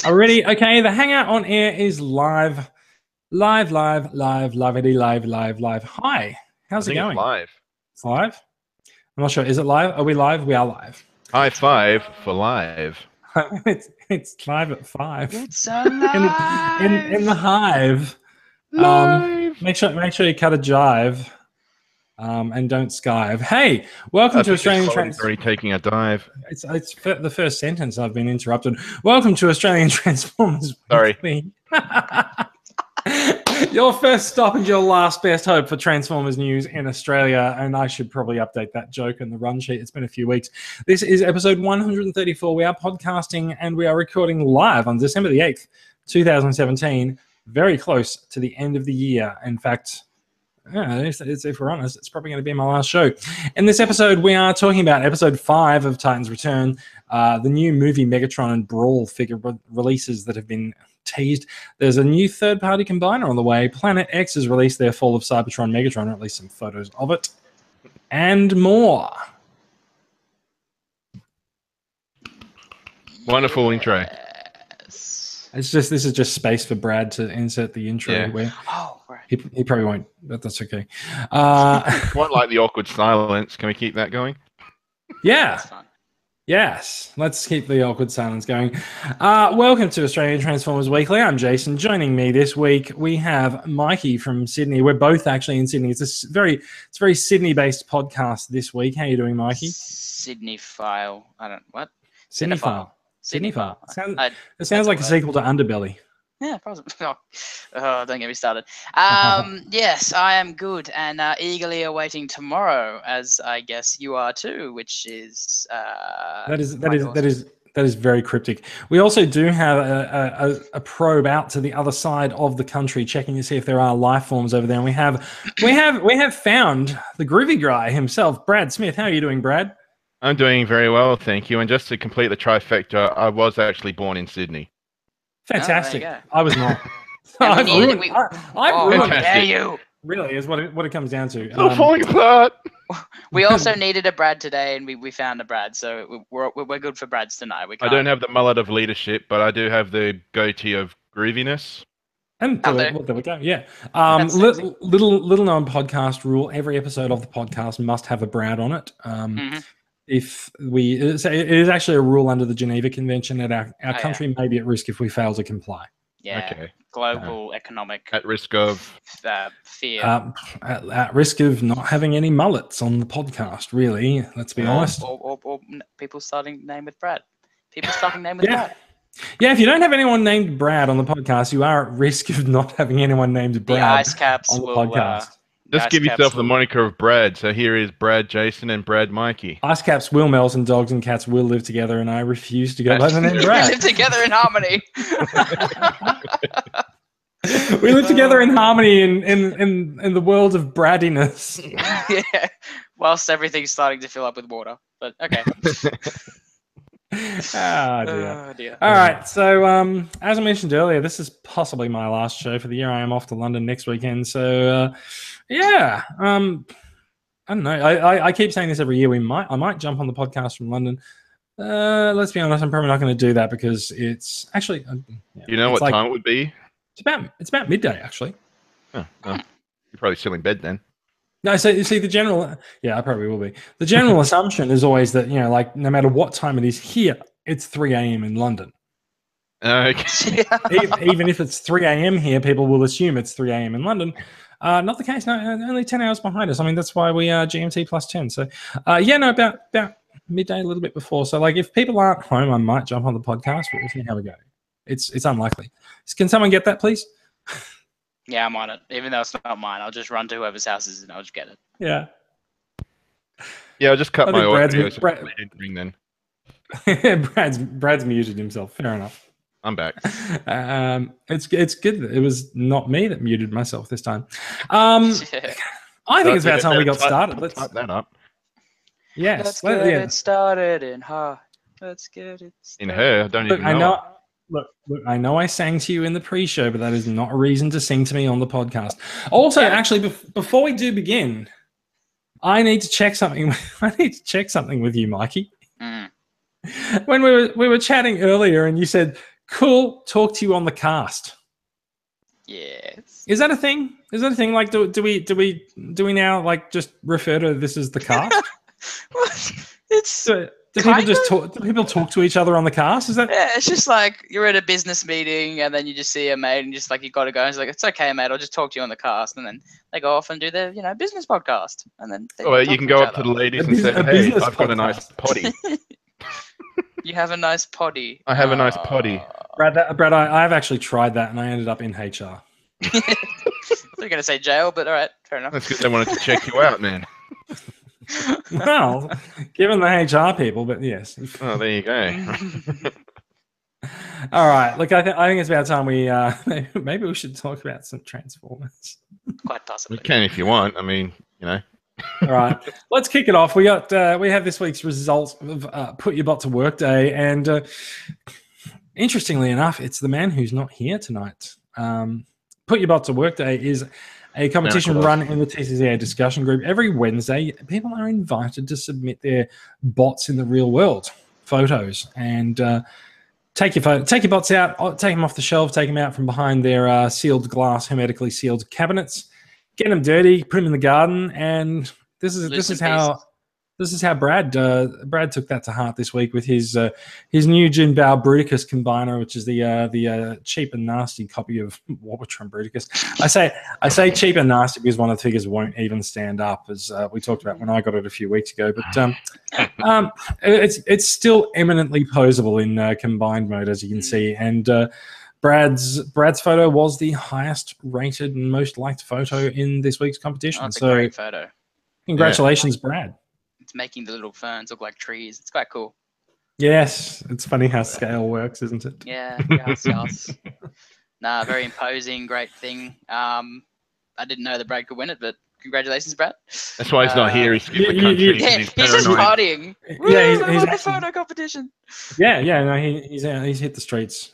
Already, okay. The Hangout on air is live. Live. Hi, how's it going? It's live. It's live? I'm not sure. Is it live? Are we live? We are live. High five for live. it's live at 5. It's alive. in the hive. Live. Make sure you cut a jive. And don't skive. Hey, welcome to Australian Transformers. Already taking a dive. It's the first sentence I've been interrupted. Welcome to Australian Transformers. Sorry. Your first stop and your last best hope for Transformers news in Australia. And I should probably update that joke in the run sheet. It's been a few weeks. This is episode 134. We are podcasting and we are recording live on December the 8th, 2017. Very close to the end of the year. In fact, if we're honest, it's probably going to be my last show. In this episode, we are talking about episode 5 of Titan's Return, the new movie Megatron and Brawl figure releases that have been teased. There's a new third-party combiner on the way. Planet X has released their Fall of Cybertron Megatron, or at least some photos of it, and more. Wonderful intro. This is just space for Brad to insert the intro. Yeah. Where Right. he probably won't, but that's okay. Quite like the awkward silence. Can we keep that going? Yeah. That's fun. Yes. Let's keep the awkward silence going. Welcome to Australian Transformers Weekly. I'm Jason. Joining me this week, we have Mikey from Sydney. We're both actually in Sydney. It's a very Sydney-based podcast this week. How are you doing, Mikey? Sydney File. What? Sydney File. Sydney File. It sounds like a sequel to Underbelly. Yeah, probably. Oh, don't get me started. Yes, I am good and eagerly awaiting tomorrow, as I guess you are too, which is that is very cryptic. We also do have a probe out to the other side of the country, checking to see if there are life forms over there. And we have found the groovy guy himself, Brad Smith. How are you doing, Brad? I'm doing very well, thank you. And just to complete the trifecta, I was actually born in Sydney. Fantastic. Oh, I was not. I've ruined it. You. Really is what it comes down to. It's all falling apart. We also needed a Brad today, and we found a Brad, so we're good for Brads tonight. I don't have the mullet of leadership, but I do have the goatee of grooviness. And there we go. Yeah. Little known podcast rule: every episode of the podcast must have a Brad on it. If it is actually a rule under the Geneva Convention that our country may be at risk if we fail to comply. Yeah. Okay. Global economic at risk of fear. At risk of not having any mullets on the podcast. Really, let's be honest. Or people starting name with Brad. People starting name with Brad. Yeah, if you don't have anyone named Brad on the podcast, you are at risk of not having anyone named Brad the ice caps on the will, podcast. Just give yourself the moniker of Brad. So here is Brad Jason and Brad Mikey. Ice caps will melt and dogs and cats will live together, and I refuse to go by the name Brad. We live together in harmony. We live together in harmony in the world of Bradiness. Yeah. Whilst everything's starting to fill up with water. But okay. Oh dear. All right. So as I mentioned earlier, this is possibly my last show for the year. I am off to London next weekend. So I don't know. I keep saying this every year. I might jump on the podcast from London. Let's be honest, I'm probably not going to do that because it's actually you know what time it would be? It's about midday actually. Oh, well, you're probably still in bed then. No, so you see the general, I probably will be. The general assumption is always that, like no matter what time it is here, it's 3 a.m. in London. Okay. Even if it's 3 a.m. here, people will assume it's 3 a.m. in London. Not the case. No, only 10 hours behind us. I mean, that's why we are GMT plus 10. So, about midday, a little bit before. So, like, if people aren't home, I might jump on the podcast, but we'll see how we go. It's unlikely. Can someone get that, please? Yeah, I'm on it. Even though it's not mine, I'll just run to whoever's house is and I'll just get it. Yeah. Yeah, I'll just cut my audio. Ring then. Brad's muted himself. Fair enough. I'm back. It's good that it was not me that muted myself this time. I think it's about time we got started. Let's type that up. Yes. Let's get it started in her. Let's get it started. In her? I don't even know. Look, I know I sang to you in the pre-show, but that is not a reason to sing to me on the podcast. Also, actually, before we do begin, I need to check something. I need to check something with you, Mikey. When we were chatting earlier, and you said, cool, talk to you on the cast. Yes. Is that a thing? Is that a thing? Like, do we now like just refer to this as the cast? What? It's Do people just talk? Do people talk to each other on the cast? Is that? yeah. It's just like you're at a business meeting and then you just see a mate and just like you got to go. And it's like it's okay, mate. I'll just talk to you on the cast, and then they go off and do their business podcast, and then they Well, talk you can to go each up to other. the ladies A and say, bus- a "Hey, business I've got a nice podcast. potty. You have a nice potty. I have a nice potty." Brad, I've actually tried that and I ended up in HR. I thought you were going to say jail, but all right, fair enough. That's because they wanted to check you out, man. Well, given the HR people, but yes. Oh, there you go. All right. Look, I think it's about time we maybe we should talk about some Transformers. Quite possibly. You can if you want. I mean, All right, let's kick it off. We have this week's results of Put Your Bot to Work Day, and interestingly enough, it's the man who's not here tonight. Put Your Bot to Work Day is a competition run in the TCCA discussion group. Every Wednesday, people are invited to submit their bots in the real world, photos, and take your bots out, take them off the shelf, take them out from behind their sealed glass, hermetically sealed cabinets, get them dirty, put them in the garden, and this is how Brad took that to heart this week with his new Jinbao Bruticus combiner, which is the cheap and nasty copy of Warbotron Bruticus. I say cheap and nasty because one of the figures won't even stand up, as we talked about when I got it a few weeks ago. But it's still eminently posable in combined mode, as you can see, and Brad's photo was the highest rated and most liked photo in this week's competition. Oh, it's so a great photo. Congratulations, Brad. It's making the little ferns look like trees. It's quite cool. Yes, it's funny how scale works, isn't it? Yeah, yes. Nah, very imposing, great thing. I didn't know that Brad could win it, but congratulations, Brad. that's why he's not here. He's skipped the country. Yeah, he's just paranoid. partying. Yeah, he's Woo, actually- photo competition. Yeah, no, he's hit the streets.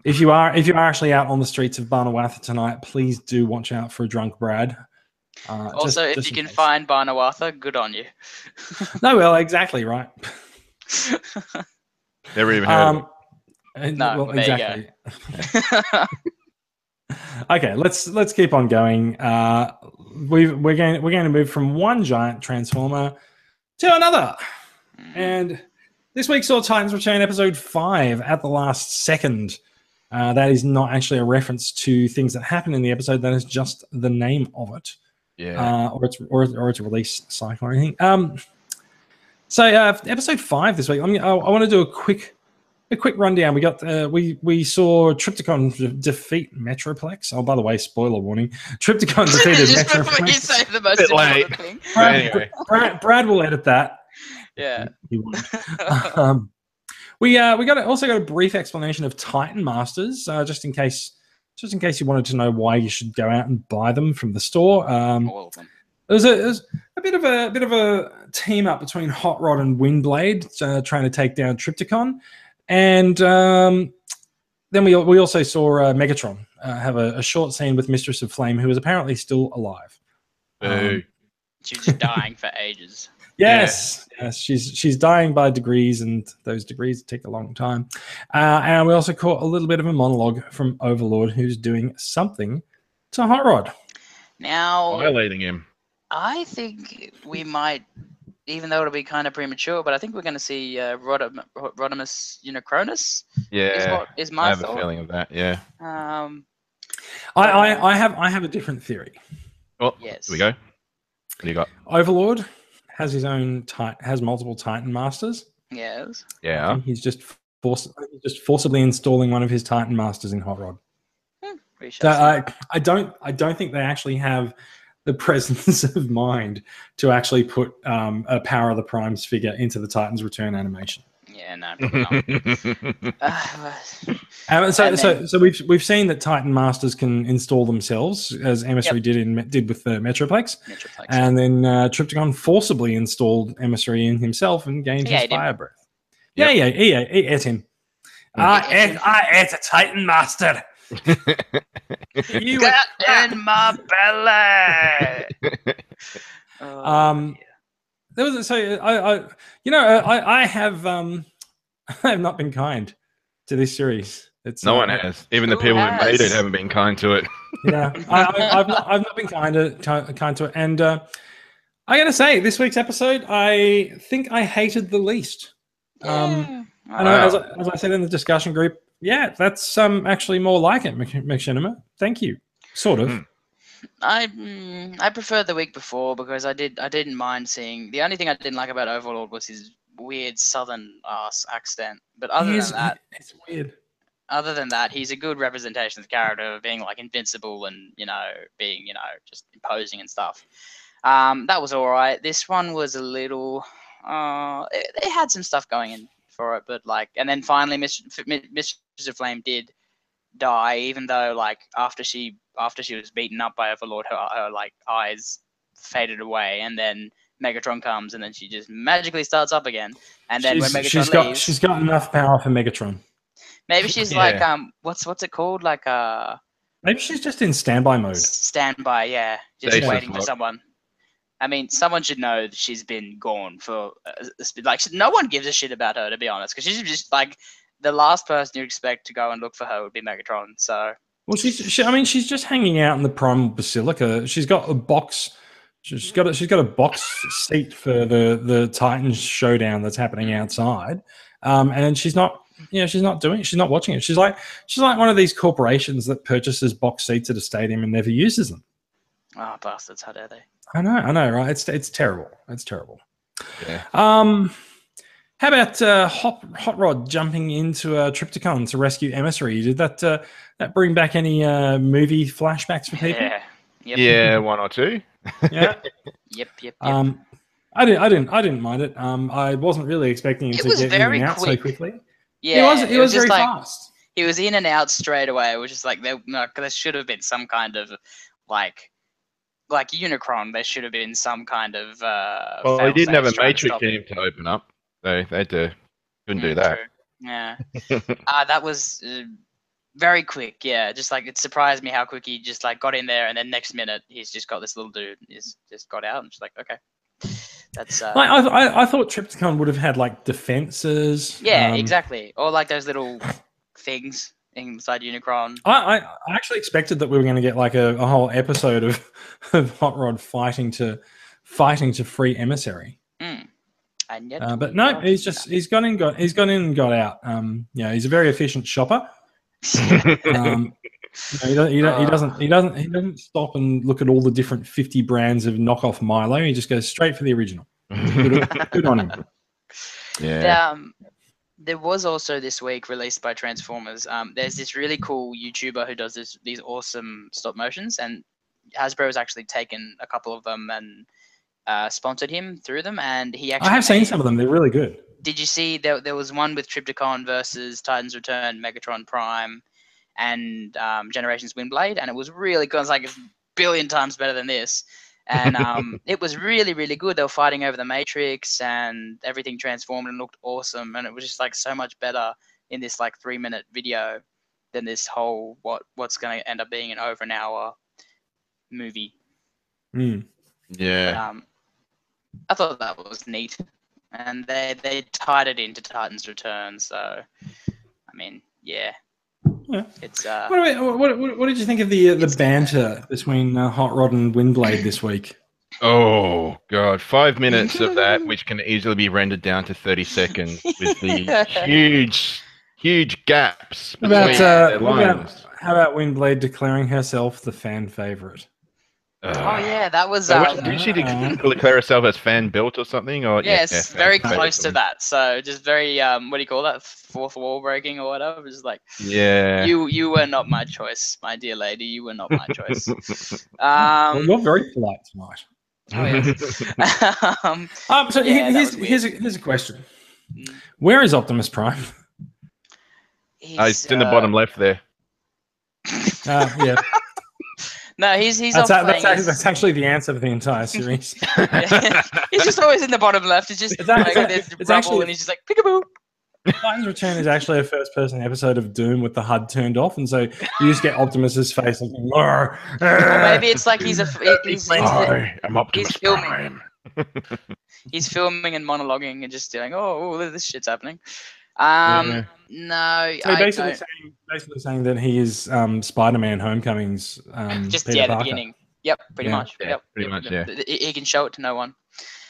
If you are actually out on the streets of Barnawatha tonight, please do watch out for a drunk Brad. Also, if you in can case. find Barnawatha, good on you. No, well, exactly right. Never even heard of it. No, well, there you exactly. Okay, let's keep on going. We're going to move from one giant transformer to another, and this week saw Titans Return episode 5 at the last second. That is not actually a reference to things that happen in the episode. That is just the name of it. Yeah. Or its release cycle or anything. So episode 5 this week. I want to do a quick rundown. We got we saw Trypticon defeat Metroplex. Oh, by the way, spoiler warning: Trypticon defeated Just Metroplex. before you say the most Bit late. important thing. But anyway, Brad will edit that. Yeah. He won't. We also got a brief explanation of Titan Masters, just in case you wanted to know why you should go out and buy them from the store. All of them. There's a bit of a team up between Hot Rod and Windblade trying to take down Trypticon, and then we also saw Megatron have a short scene with Mistress of Flame, who is apparently still alive. She was just dying for ages. Yes, she's dying by degrees, and those degrees take a long time. And we also caught a little bit of a monologue from Overlord, who's doing something to Hot Rod. Now, violating him. I think we might, even though it'll be kind of premature, but I think we're going to see Rodimus Unicronus. Yeah. Is my I have thought. a feeling of that. Yeah. I have a different theory. Well, Yes. here we go. What do you got? Overlord has his own has multiple Titan Masters. Yes. Yeah. And he's just forcibly installing one of his Titan Masters in Hot Rod. We shall see. I don't think they actually have the presence of mind to actually put a Power of the Primes figure into the Titans Return animation. Yeah, no, probably not. So we've seen that Titan Masters can install themselves, as Emissary did with the Metroplex, and then Trypticon forcibly installed Emissary in himself and gained his fire breath. He ate him. I ate a Titan Master. You got in my belly. There was I have I have not been kind to this series. It's No one has. Even the Who people who made it has? haven't been kind to it. Yeah, I've not been kind to it, and I got to say, this week's episode, I think I hated the least. Yeah. And as I said in the discussion group, yeah, that's actually more like it, McShinema. Thank you. Sort of. I preferred the week before because I didn't mind seeing. The only thing I didn't like about Overlord was his weird southern ass accent. But other than that, it's weird. Other than that, he's a good representation of the character of being like invincible and being just imposing and stuff. That was all right. This one was a little. It had some stuff going in for it, but and then finally, Mistress of Flame did die, even though after she was beaten up by Overlord, her eyes faded away, and then Megatron comes, and then she just magically starts up again. And then when Megatron leaves, she's got enough power for Megatron. Maybe she's what's it called? Maybe she's just in standby mode. Standby, yeah, just Teases waiting for someone. I mean, someone should know that she's been gone for no one gives a shit about her, to be honest, because she's just the last person you expect to go and look for her would be Megatron. So, well, she's just hanging out in the Primal Basilica. She's got a box. She's got a box seat for the Titans showdown that's happening outside, and she's not. She's not watching it. She's like one of these corporations that purchases box seats at a stadium and never uses them. Oh, bastards! How dare they? I know, right? It's terrible. It's terrible. Yeah. How about Hot Rod jumping into a Trypticon to rescue Emissary? Did that bring back any movie flashbacks for people? Yeah. Yep. Yeah, one or two. Yeah. Yep. I didn't mind it. I wasn't really expecting him to get in and out so quickly. Yeah, it was very fast. He was in and out straight away. It was just there should have been some kind of like Unicron. There should have been some kind of. Well, they didn't have a Matrix in him to open up. They couldn't do that. True. Yeah, that was very quick. Yeah, just it surprised me how quick he just got in there, and then next minute he's just got this little dude. He's just got out and just okay. That's I thought Trypticon would have had defenses. Yeah, exactly. Or those little things inside Unicron. I actually expected that we were going to get a whole episode of Hot Rod fighting to free Emissary. And yet, but no, he's gone in and got out. He's a very efficient shopper. He doesn't stop and look at all the different 50 brands of knockoff Milo. He just goes straight for the original. Good on him. Yeah. There was also this week released by Transformers. There's this really cool YouTuber who does these awesome stop motions, and Hasbro has actually taken a couple of them and sponsored him through them. And he actually I have seen some of them. They're really good. Did you see there was one with Trypticon versus Titans Return, Megatron Prime, and Generations Windblade, and it was really good. It was a billion times better than this. And it was really, really good. They were fighting over the Matrix, and everything transformed and looked awesome. And it was just so much better in this 3-minute video than this whole what's going to end up being an over an hour movie. Yeah. But, I thought that was neat, and they tied it into Titans Return. So, I mean, yeah. It's what did you think of the banter between Hot Rod and Windblade this week? Oh god, 5 minutes of that, which can easily be rendered down to 30 seconds with the huge gaps between their lines. How about Windblade declaring herself the fan favorite? Oh yeah, that was. Did she declare herself as fan built or something? Or yes, very close to that. So just very what do you call that? Fourth wall breaking or whatever. Just yeah. You were not my choice, my dear lady. You were not my choice. Well, you're very polite tonight. Oh, yes. So here's a question. Where is Optimus Prime? He's in the bottom left there. Yeah. No, he's that's actually the answer for the entire series. He's just always in the bottom left. It's just it's actually, and he's just peekaboo. Titans Return is actually a first-person episode of Doom with the HUD turned off, and so you just get Optimus's face like. Or maybe it's I'm Optimus Prime. He's filming and monologuing and just doing, oh, this shit's happening. Yeah. No, So I basically don't. saying that he is Spider-Man Homecoming's Just Peter the Parker. beginning. Yep, pretty Yeah. much. Yeah, Yep, pretty much, yeah. He can show it to no one.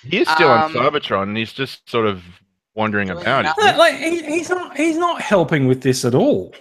He is still on Um, Cybertron, and he's just sort of wandering Doing about, nothing. isn't he? Like he's not helping with this at all.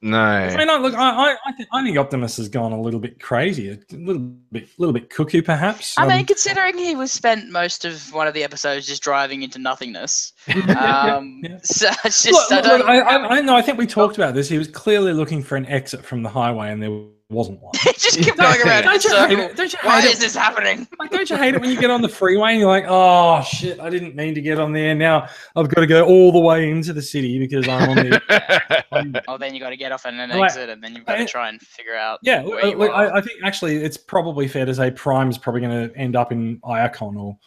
I No. mean, look, I think Optimus has gone a little bit crazy, a little bit cuckoo, perhaps. I mean, considering he was spent most of one of the episodes just driving into nothingness. Yeah. So it's just I think we talked about this. He was clearly looking for an exit from the highway, and there wasn't one. he just kept going around in a Don't you hate circle. it? Don't you Why hate is it? this happening? Like, don't you hate it when you get on the freeway and you're like, oh shit, I didn't mean to get on there. Now I've got to go all the way into the city because I'm on the. Oh, then you got to get off at an Like, exit, and then you've got to try and figure out. Yeah, where you are. I think actually it's probably fair to say Prime's probably going to end up in Iacon or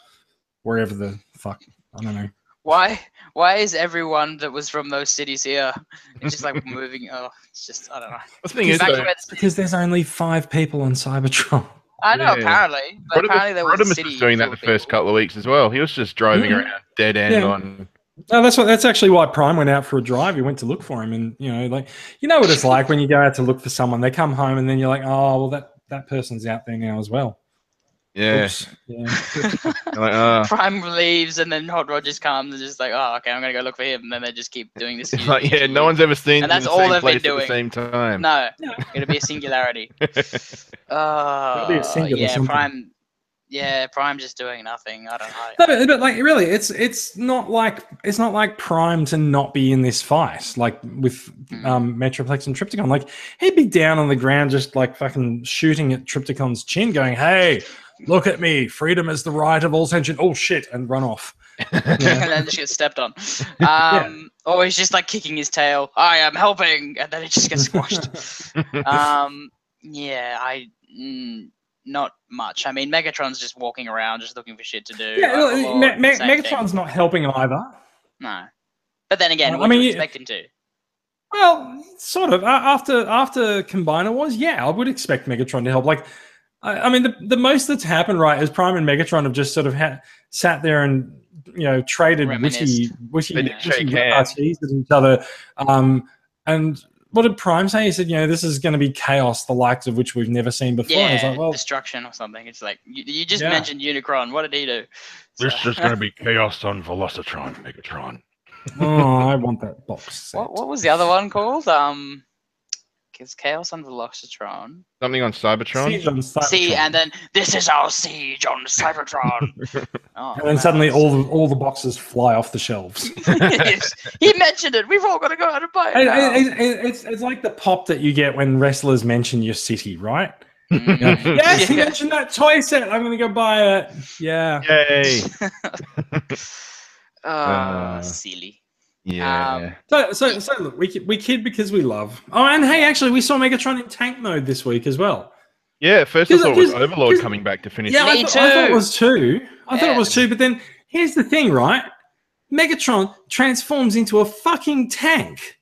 wherever the fuck. I don't know. Why is everyone that was from those cities here? It's just like moving. Oh, it's just I don't know. The thing is, Back to though, where the Because there's only 5 people on Cybertron. I know, Yeah. apparently. But apparently there was a Rodimus city was doing that full the of first people. couple of weeks as well. He was just driving Mhm. around dead end Yeah. on. No, that's actually why Prime went out for a drive. He went to look for him, and like you know what it's like when you go out to look for someone. They come home, and then you're like, oh well, that person's out there now as well. Yeah. Oops. Yeah. Like, Prime leaves, and then Hot Rod just comes and just like, oh, okay, I'm gonna go look for him, and then they just keep doing this. it's like, yeah, no one's ever seen And them in that's the all same they've been place at the doing. same time. No, Yeah. it'll be a singularity. be a singular Yeah, something. Prime. Yeah, Prime just doing nothing. I don't know. No, but like really, it's not like Prime to not be in this fight, like with Metroplex and Trypticon. Like he'd be down on the ground, just like fucking shooting at Trypticon's chin, going, "Hey, look at me! Freedom is the right of all sentient." Oh shit, and run off. And then just gets stepped on. Or he's just like kicking his tail. I am helping, and then it just gets squashed. Not much. I mean, Megatron's just walking around, just looking for shit to do. Yeah, Overlord, same Megatron's thing. not helping either. No, but then again, Well, what I do mean, you expect him to? Well, sort of. After Combiner Wars, yeah, I would expect Megatron to help. Like, I mean, the most that's happened, right, is Prime and Megatron have just sort of sat there and traded witty repartees with each other. And what did Prime say? He said, this is going to be chaos, the likes of which we've never seen before. Yeah, and it's like, well, destruction or something. It's like you just mentioned Unicron. What did he do? This is just going to be chaos on Velocitron, Megatron. oh, I want that box set. What was the other one called? Because Chaos on Velocitron. Something on Cybertron. Siege on Cybertron. See, and then this is our siege on Cybertron. And then suddenly all the boxes fly off the shelves. He mentioned it. We've all got to go out and buy it. It's like the pop that you get when wrestlers mention your city, right? Yes, he mentioned that toy set. I'm going to go buy it. Yeah. Yay. Silly. Yeah. So look, we kid because we love. Oh, and hey, actually, we saw Megatron in tank mode this week as well. Yeah, at first I thought it was Overlord coming back to finish. Yeah, I thought it was too. I thought it was too. But then here's the thing, right? Megatron transforms into a fucking tank,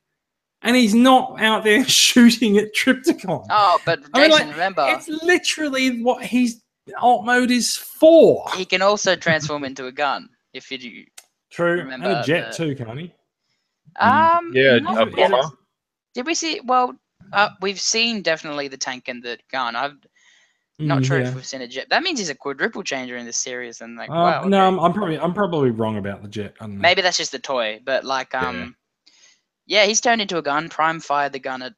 and he's not out there shooting at Trypticon. Oh, but Jason, remember, it's literally what his alt mode is for. He can also transform into a gun if you do. True, and a jet too, can't he? Yeah, a bomber. Did we see? Well, we've seen definitely the tank and the gun. I'm not sure if we've seen a jet. That means he's a quadruple changer in this series. And like, wow. Okay. No, I'm probably wrong about the jet. I don't know. Maybe that's just the toy, but like, yeah, he's turned into a gun. Prime fired the gun at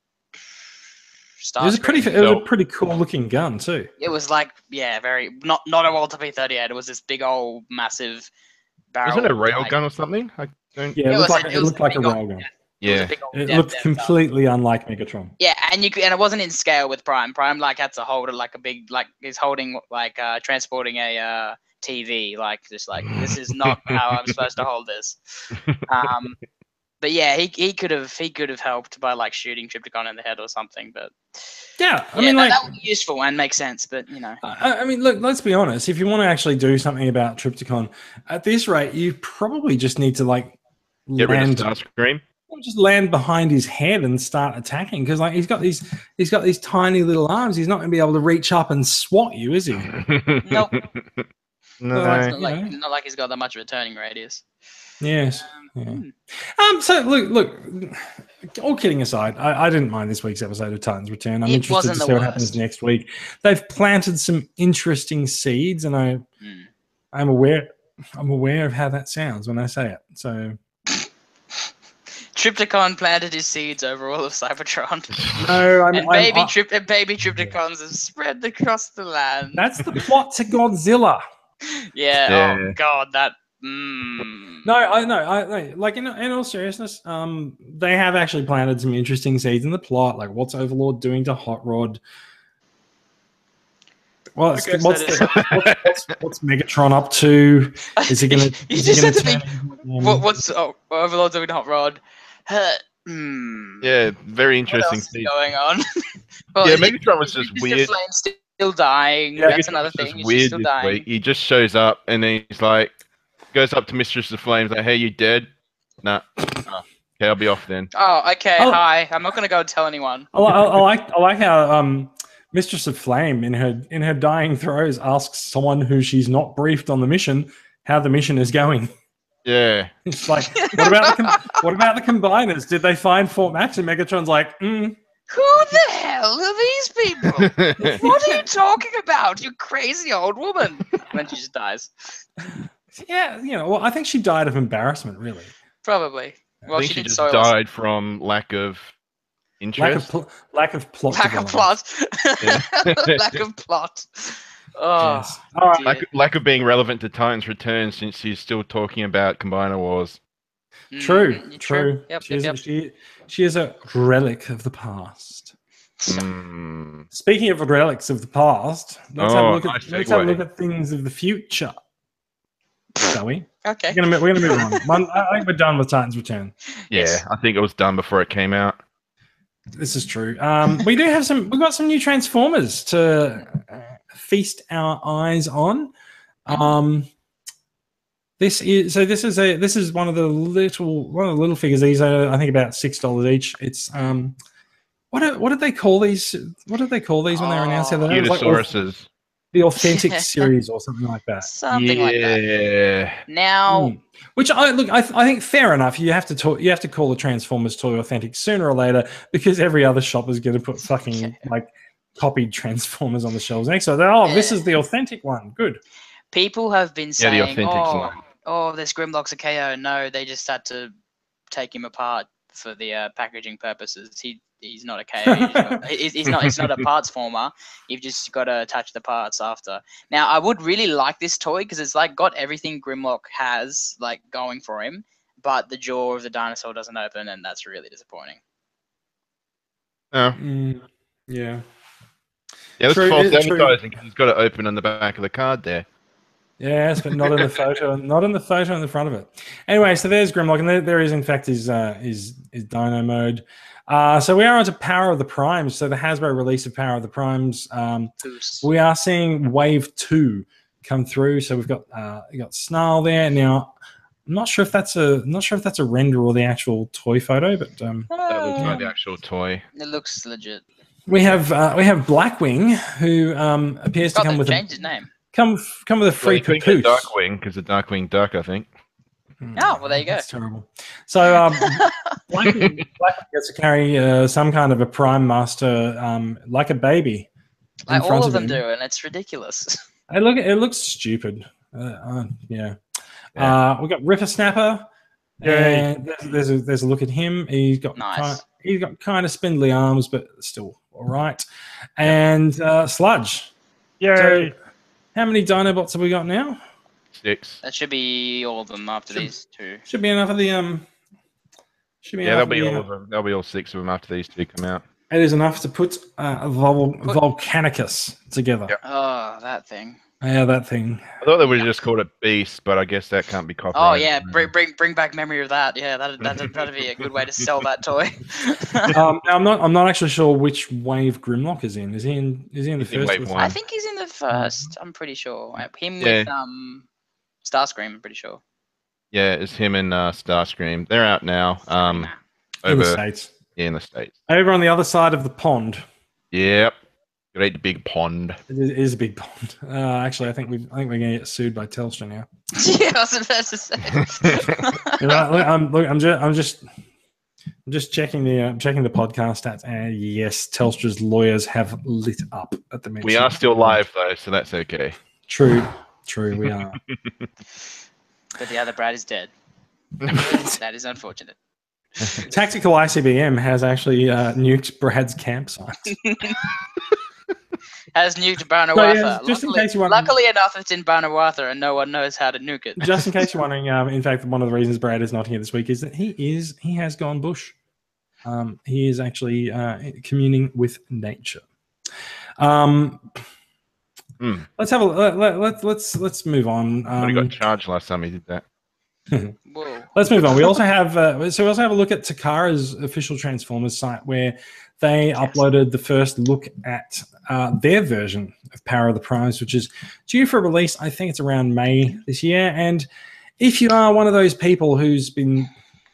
Starscream. It was a pretty cool looking gun too. It was like, yeah, very not a Walter P-38. It was this big old massive barrel. Wasn't it a railgun or something? Yeah, it looked like a railgun. Yeah, it looked completely unlike Megatron. Yeah, and it wasn't in scale with Prime. Prime like had to hold it like a big, like he's holding like transporting a TV. Like just like this is not how I'm supposed to hold this. But yeah, he could have helped by like shooting Trypticon in the head or something. But yeah, I mean, like that would be useful and make sense. But you know, I mean, look, let's be honest. If you want to actually do something about Trypticon at this rate, you probably just need to like get rid of Starscream. Just land behind his head and start attacking because like he's got these tiny little arms. He's not going to be able to reach up and swat you, is he? Nope. No, Well, not like he's got that much of a turning radius. Yes. So look. All kidding aside, I didn't mind this week's episode of Titans Return. I'm interested to see what happens next week. They've planted some interesting seeds, and I'm aware of how that sounds when I say it. So. Trypticon planted his seeds over all of Cybertron. No, baby Trypticons have spread across the land. That's the plot to Godzilla. Yeah. Oh God, that. No, I know. Like in all seriousness, they have actually planted some interesting seeds in the plot. Like, what's Overlord doing to Hot Rod? Well, what's Megatron up to? Is he gonna? You just said to me, what's Overlord doing to Hot Rod? Yeah, very interesting. What's going on? Well, yeah, Megatron was just weird. Still dying. Yeah, that's another thing. He's still dying. He just shows up and then he's like, goes up to Mistress of Flames, like, "Hey, you dead?" Nah. Oh, okay, I'll be off then. Oh, okay. Hi. I'm not gonna go and tell anyone. I like how Mistress of Flame in her dying throes asks someone who she's not briefed on the mission how the mission is going. Yeah. It's like, what about the combiners? Did they find Fort Max? And Megatron's like, Who the hell are these people? What are you talking about, you crazy old woman? And then she just dies. Yeah, well, I think she died of embarrassment, really. Probably. Well, I think she just died from lack of interest. Lack of plot. Lack of plot. Yeah. Lack of plot. Oh, yes. All right. Lack of being relevant to Titans Return since she's still talking about Combiner Wars. True. Yep, she is a relic of the past. Speaking of relics of the past, let's have a look at things of the future. Shall we? Okay. We're gonna move on. I think we're done with Titans Return. Yeah, yes. I think it was done before it came out. This is true. We've got some new Transformers to feast our eyes on. This is one of the little figures. These are, I think, about $6 each. It's what did they call these? What did they call these when they were announced the other day? Unisauruses. The authentic series or something like that. Something like that. Now, which I think fair enough. You have to call the Transformers toy authentic sooner or later because every other shop is going to put fucking like copied Transformers on the shelves next. So this is the authentic one. Good. People have been saying, the authentic one. This Grimlock's a KO. No, they just had to take him apart for the packaging purposes. He's not a KO. He's not a parts former. You've just got to attach the parts after. Now, I would really like this toy because it's like got everything Grimlock has like going for him, but the jaw of the dinosaur doesn't open, and that's really disappointing. Oh. Yeah. Yeah, that's false advertising because he's got it open on the back of the card there. Yes, but not in the photo. Not in the photo in the front of it. Anyway, so there's Grimlock, and there is in fact his Dino mode. So we are onto Power of the Primes. So the Hasbro release of Power of the Primes. We are seeing Wave 2 come through. So we've got Snarl there now. I'm not sure if that's a render or the actual toy photo, but that looks like the actual toy. It looks legit. We have Blackwing, who appears to come with changed his name. Come with a free caboose. Darkwing, because the Darkwing Duck, I think. Oh, well, there you go. That's terrible. So Blackwing gets to carry some kind of a Prime Master like a baby. Like all of them do, and it's ridiculous. It looks stupid. Yeah. We've got Ripper Snapper. And there's a look at him. He's got kind of spindly arms, but still all right. And Sludge. Yay! So, how many Dinobots have we got now? 6. That should be all of them after these two. Should be enough of the that'll be all of them. There'll be all 6 of them after these two come out. It is enough to put Volcanicus together. Yep. Oh, that thing. Yeah, that thing. I thought they would have just called it Beast, but I guess that can't be copyrighted. Oh yeah, bring back memory of that. Yeah, that'd be a good way to sell that toy. I'm not actually sure which wave Grimlock is in. Is he in the first? Wave 1. I think he's in the first. I'm pretty sure. Him with Starscream. I'm pretty sure. Yeah, it's him and Starscream. They're out now. In the States. Yeah, in the States. Over on the other side of the pond. Yep. Great big pond. It is a big pond. Actually, I think we're going to get sued by Telstra now. Yeah, I was about to say. I'm just checking the podcast stats, and yes, Telstra's lawyers have lit up at the mention. We are still live though, so that's okay. True, we are. But the other Brad is dead. That is unfortunate. Tactical ICBM has actually nuked Brad's campsite. Has nuked Barnawatha. Yeah, just in case you wonder. Luckily enough, it's in Barnawatha, and no one knows how to nuke it. Just in case you're wondering, in fact, one of the reasons Brad is not here this week is that he has gone bush. He is actually communing with nature. Let's have let's move on. He got charged last time he did that. Whoa. Let's move on. We also have a look at Takara's official Transformers site where they uploaded the first look at their version of Power of the Primes, which is due for release. I think it's around May this year. And if you are one of those people who's been,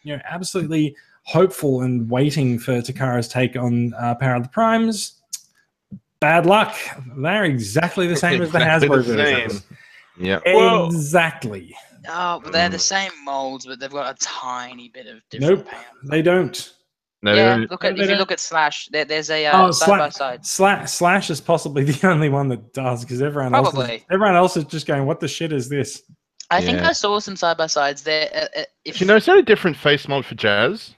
absolutely hopeful and waiting for Takara's take on Power of the Primes, bad luck. They're exactly the same as the Hasbro versions. Yeah, exactly. Oh, but they're the same molds, but they've got a tiny bit of different paint. They don't. No, yeah, if you look at Slash, there's a side by side. Slash is possibly the only one that does, because everyone else is just going, "What the shit is this?" I think I saw some side by sides there. Is there a different face mold for Jazz?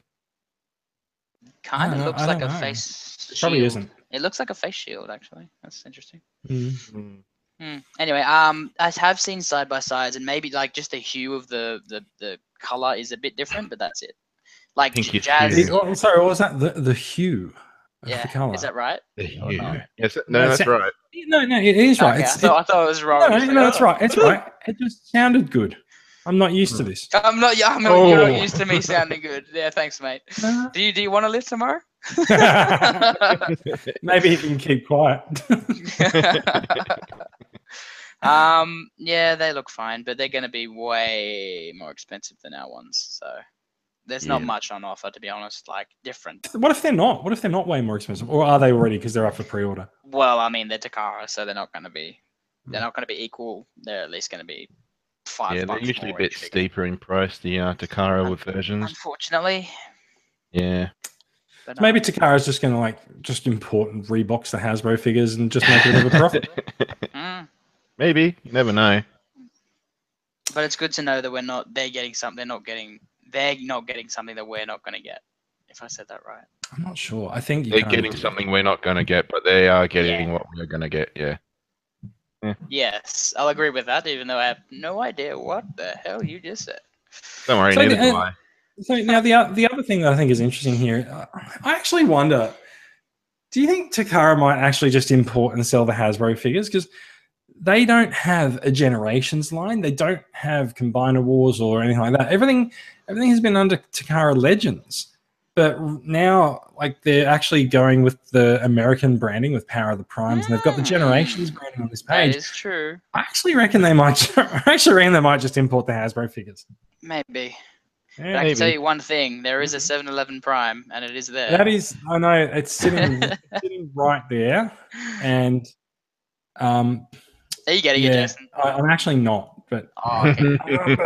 Kind of looks like a face shield. Probably isn't. It looks like a face shield, actually. That's interesting. Mm. Anyway, I have seen side by sides, and maybe like just the hue of the color is a bit different, but that's it. Like Jazz. Sorry, what was that? The hue. Yeah, the color. Is that right? The hue. Yes, no, that's right. No, it is right. Okay, I thought it was wrong. No, it's right. It's right. It just sounded good. I'm not used to this. You're not used to me sounding good. Yeah, thanks, mate. Do you want to live tomorrow? Maybe you can keep quiet. Yeah, they look fine, but they're going to be way more expensive than our ones. So there's not much on offer, to be honest. Like different. What if they're not? What if they're not way more expensive, or are they already because they're up for pre-order? Well, I mean, they're Takara, so they're not going to be. They're not going to be equal. They're at least going to be $5. Yeah, they're usually a bit steeper in price. The Takara versions. Unfortunately. Yeah. But, maybe Takara's just going to just import and rebox the Hasbro figures and just make a bit of a profit. Maybe, you never know. But it's good to know that they're getting something. They're not getting something that we're not going to get. If I said that right. I'm not sure. I think they're getting something we're not going to get, but they are getting what we're going to get. Yeah. Yes, I'll agree with that, even though I have no idea what the hell you just said. Don't worry, neither do I. So now the other thing that I think is interesting here, I actually wonder, do you think Takara might actually just import and sell the Hasbro figures? Because they don't have a Generations line. They don't have Combiner Wars or anything like that. Everything has been under Takara Legends. But now, they're actually going with the American branding with Power of the Primes, and they've got the Generations branding on this page. That is true. I actually reckon they might just import the Hasbro figures. Maybe. Yeah, but I can tell you one thing: there is a 7-Eleven Prime, and it is there. That is, I know, it's sitting right there, and are you getting it, Jason? I'm actually not. But okay.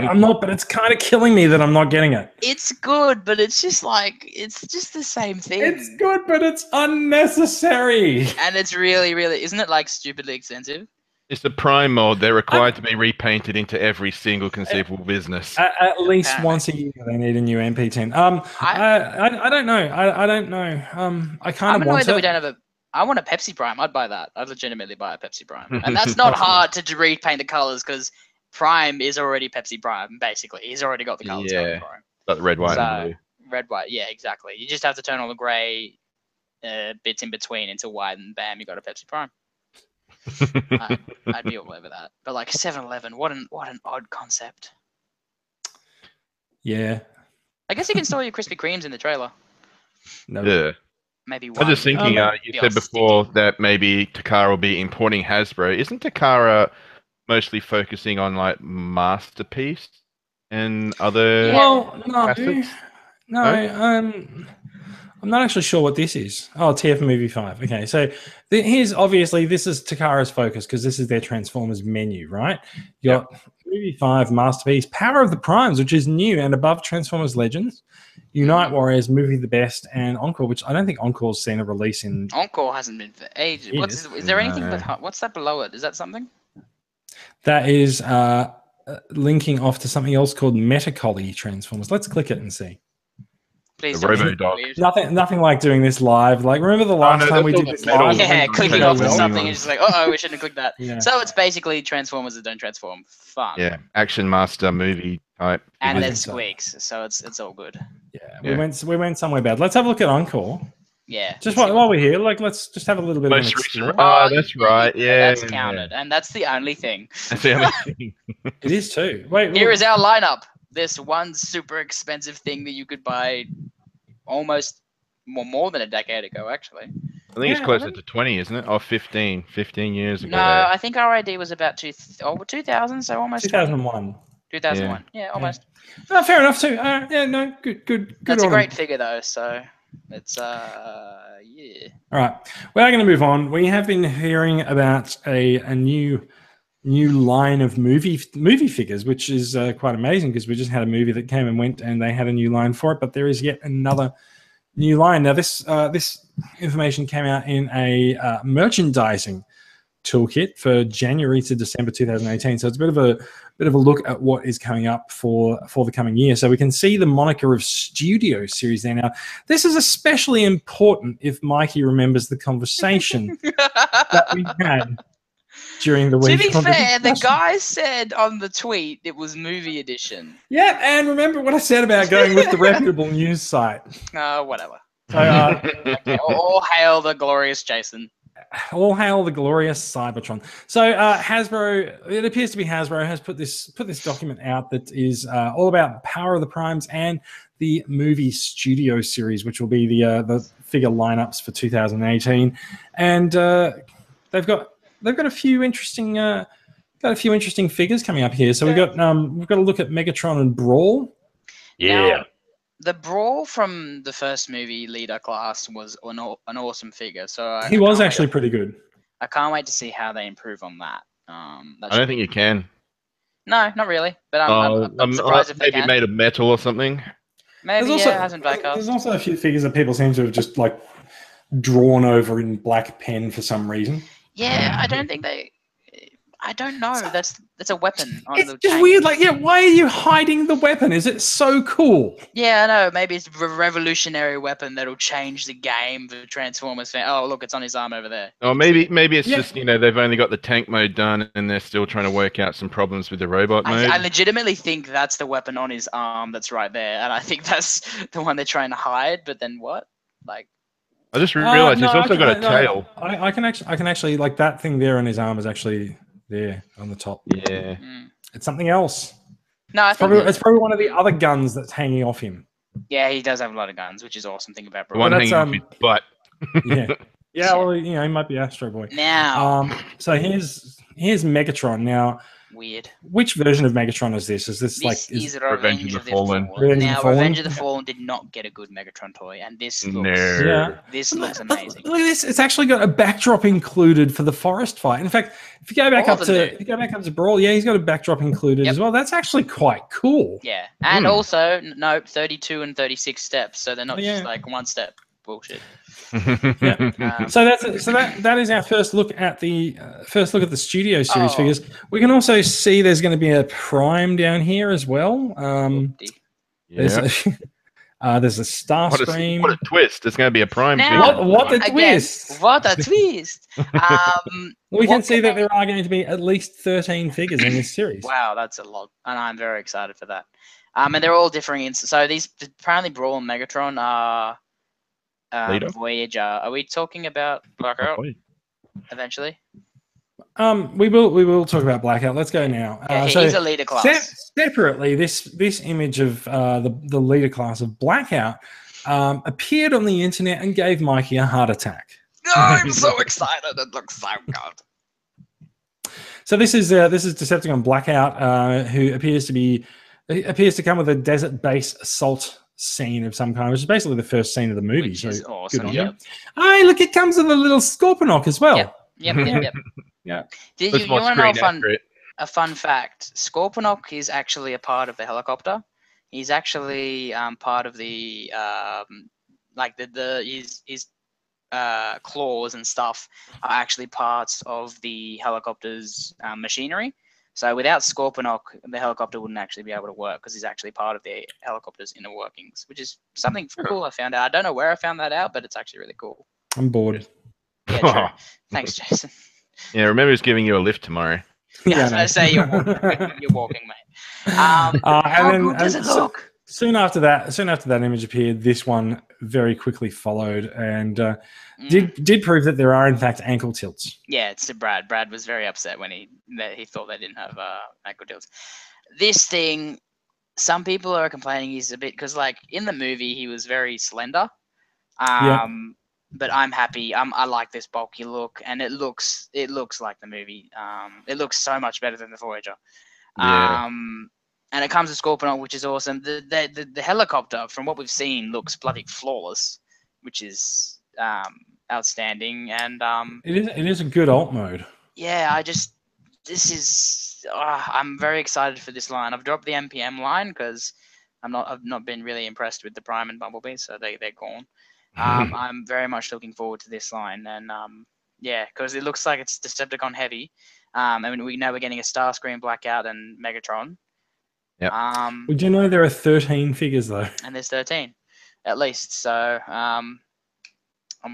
I'm not, but it's kind of killing me that I'm not getting it. It's good, but it's just the same thing. It's good, but it's unnecessary. And it's really, isn't it stupidly expensive? It's the Prime mode. They're required to be repainted into every single conceivable business. At least once a year, they need a new MP10. I don't know. I don't know. I kind of want that we don't have I want a Pepsi Prime. I'd buy that. I'd legitimately buy a Pepsi Prime. And that's not hard to repaint the colors because Prime is already Pepsi Prime, basically. He's already got the colors going for him. Got the red, white, and blue. Red, white, yeah, exactly. You just have to turn all the grey bits in between into white, and bam, you got a Pepsi Prime. I'd be all over that. But 7-Eleven, what an odd concept. Yeah. I guess you can store your Krispy Kremes in the trailer. No. Yeah. Maybe one. I was just thinking, you said before that maybe Takara will be importing Hasbro. Isn't Takara mostly focusing on Masterpiece and other Well, no. assets? No, I'm not actually sure what this is. Oh, TF Movie 5. Okay, so here's obviously this is Takara's focus because this is their Transformers menu, right? You got Movie 5, Masterpiece, Power of the Primes, which is new and above Transformers Legends, Unite Warriors, Movie the Best, and Encore, which I don't think Encore's seen a release in. Encore hasn't been for ages. Is there anything what's that below it? Is that something? That is linking off to something else called Metacolly Transformers. Let's click it and see. Please the Robo Dog. Nothing like doing this live. Like, remember the last time we did this live? Yeah, clicking off to something and just like, we shouldn't have clicked that. Yeah. So it's basically Transformers that don't transform. Fun. Yeah, Action Master movie type. And there's squeaks, so it's all good. Yeah, we went somewhere bad. Let's have a look at Encore. Yeah. Just while we're here, like, let's just have a little bit of an explore. Oh, that's right. Yeah, that's counted, and that's the only thing. That's the only thing. It is too. Wait, here is our lineup. This one super expensive thing that you could buy almost more than a decade ago, actually. I think it's closer to 20, isn't it? Or 15 years ago. No, I think RID was about 2000, so almost 2001. 2001, yeah, almost. Oh, fair enough too. Good. That's a great figure though, so it's yeah. All right, we are going to move on. We have been hearing about a new line of movie figures, which is quite amazing because we just had a movie that came and went, and they had a new line for it. But there is yet another new line. Now, this information came out in a merchandising toolkit for January to December 2018. So it's a bit of a look at what is coming up for the coming year. So we can see the moniker of Studio Series there. Now, this is especially important if Mikey remembers the conversation that we had during the week. To be fair, the guy said on the tweet it was movie edition. Yeah, and remember what I said about going with the reputable news site. Whatever. So, okay, all hail the glorious Jason. All hail the glorious Cybertron. So Hasbro, it appears to be Hasbro, has put this document out that is all about Power of the Primes and the movie Studio Series, which will be the figure lineups for 2018, and they've got a few interesting figures coming up here. So we've got to look at Megatron and Brawl. Yeah. Now, the Brawl from the first movie leader class was an awesome figure. So he was actually pretty good. I can't wait to see how they improve on that. I don't think you can. No, not really. But I'm surprised if they maybe can. made of metal or something. Maybe it hasn't diecast. There's also a few figures that people seem to have just like drawn over in black pen for some reason. Yeah, I don't think they. I don't know. That's a weapon. It's just weird. Like, why are you hiding the weapon? Is it so cool? Yeah, I know. Maybe it's a revolutionary weapon that'll change the game for Transformers fan. Oh, look, it's on his arm over there. Or maybe it's just they've only got the tank mode done and they're still trying to work out some problems with the robot mode. I legitimately think that's the weapon on his arm that's right there, and I think that's the one they're trying to hide. But then what? Like. I just realized he's also got a tail. I can actually like that thing there on his arm is actually there on the top. Yeah. It's something else. No, it's probably one of the other guns that's hanging off him. Yeah, he does have a lot of guns, which is awesome thing about Brawl. The one hanging off his butt. Yeah, well, he might be Astro Boy. Now. So here's Megatron. Now, weird. Which version of Megatron is this? Is this is Revenge of the Fallen? Revenge of the Fallen did not get a good Megatron toy, and this looks amazing. Look at this; it's actually got a backdrop included for the forest fight. In fact, if you go back up to Brawl, he's got a backdrop included as well. That's actually quite cool. Yeah, and also 32 and 36 steps, so they're not just like one step bullshit. So that is our first look at the Studio Series figures. We can also see there's going to be a Prime down here as well. There's a Starscream. What a twist! There's going to be a Prime. What a twist! What a twist! We can see that there are going to be at least 13 figures in this series. Wow, that's a lot, and I'm very excited for that. And they're all differing. So these apparently Brawl and Megatron are. Voyager. Are we talking about Blackout eventually? We will talk about Blackout. Let's go now. He's a leader class. Separately, this image of the leader class of Blackout appeared on the internet and gave Mikey a heart attack. Oh, I'm so excited! It looks so good. So this is Decepticon Blackout, who appears to come with a desert base assault scene of some kind, which is basically the first scene of the movie. Which so is awesome. good on Yep. you. Hey, look, it comes with a little Scorponok as well. Yep. Yeah. Did It's you more want to know screen accurate. a fun fact? Scorponok is actually a part of the helicopter. He's actually part of the like his claws and stuff are actually parts of the helicopter's machinery. So without Scorponok, the helicopter wouldn't actually be able to work because he's actually part of the helicopter's inner workings, which is something cool I found out. I don't know where I found that out, but it's actually really cool. I'm bored. Yeah, true. Thanks, Jason. Yeah, remember he's giving you a lift tomorrow. Yeah, I was going to say you're walking, mate. How good does it look? Soon after that image appeared, this one very quickly followed and did prove that there are in fact ankle tilts. Yeah, it's to Brad. Brad was very upset when he thought they didn't have ankle tilts. This thing, some people are complaining he's a bit because like in the movie he was very slender. But I'm happy. I like this bulky look, and it looks like the movie. It looks so much better than the Voyager. Yeah. And it comes with Scorponok, which is awesome. The helicopter, from what we've seen, looks bloody flawless, which is outstanding. And it is a good alt mode. Yeah, I'm very excited for this line. I've dropped the MPM line because I've not been really impressed with the Prime and Bumblebee, so they're gone. I'm very much looking forward to this line, and because it looks like it's Decepticon heavy. I mean, we know we're getting a Starscream, Blackout, and Megatron. Yep. Would you know there are 13 figures though? And there's 13, at least. So I'm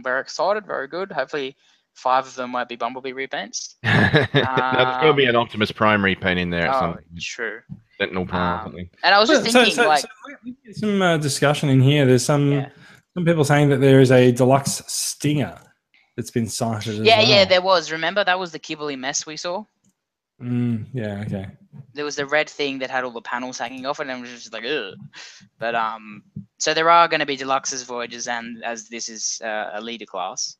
very excited. Very good. Hopefully, 5 of them might be Bumblebee repaints. No, there's got to be an Optimus Prime repaint in there. True. Sentinel Prime or something. And I was just thinking, some discussion in here. There's some people saying that there is a deluxe Stinger that's been sighted as well. Yeah, there was. Remember, that was the Kibbley mess we saw? Yeah, okay. There was the red thing that had all the panels hanging off it, and it was just like, ugh. But, so there are going to be Deluxes, Voyagers, and as this is a leader class.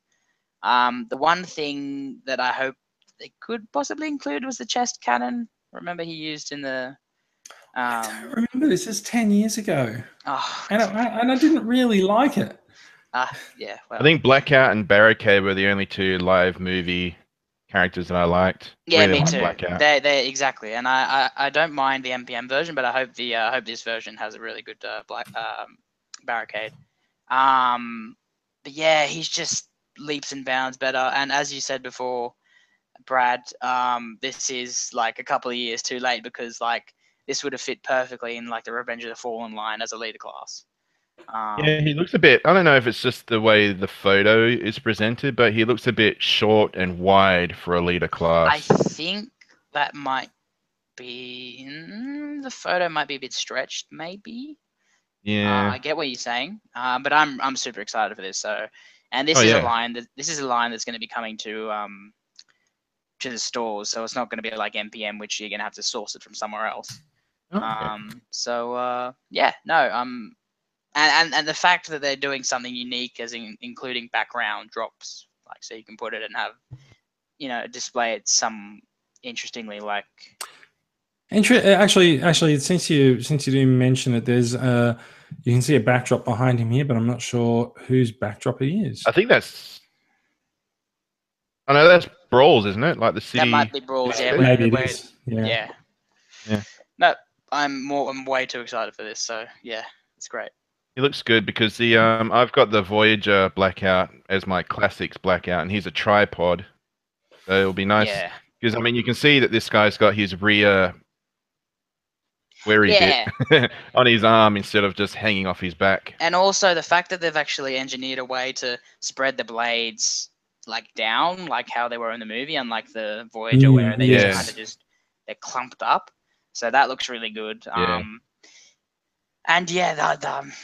The one thing that I hope they could possibly include was the chest cannon. Remember he used in the... I remember this is 10 years ago. Oh, and I didn't really like it. Yeah. Well, I think Blackout and Barricade were the only 2 live movie characters that I liked. Yeah, really me too. Blackout. They exactly, and I don't mind the MPM version, but I hope this version has a really good Barricade. But yeah, he's just leaps and bounds better. And as you said before, Brad, this is like a couple of years too late because like this would have fit perfectly in like the Revenge of the Fallen line as a leader class. Yeah, he looks a bit. I don't know if it's just the way the photo is presented, but he looks a bit short and wide for a leader class. I think that might be the photo might be a bit stretched, maybe. Yeah, I get what you're saying, but I'm super excited for this. So, and this is a line that's going to be coming to the stores, so it's not going to be like MPM, which you're going to have to source it from somewhere else. And the fact that they're doing something unique, as including background drops, like so you can put it and have, display it some interestingly like. Actually, since you didn't mention it, there's you can see a backdrop behind him here, but I'm not sure whose backdrop it is. I think that's. I know that's Brawls, isn't it? Like the city. That might be Brawls, yeah. Maybe it is. Yeah. No, I'm way too excited for this. So yeah, it's great. He looks good because the I've got the Voyager Blackout as my classics Blackout, and he's a tripod, so it'll be nice because I mean you can see that this guy's got his rear bit on his arm instead of just hanging off his back. And also the fact that they've actually engineered a way to spread the blades like down, like how they were in the movie, unlike the Voyager where they just kind of they're clumped up. So that looks really good. And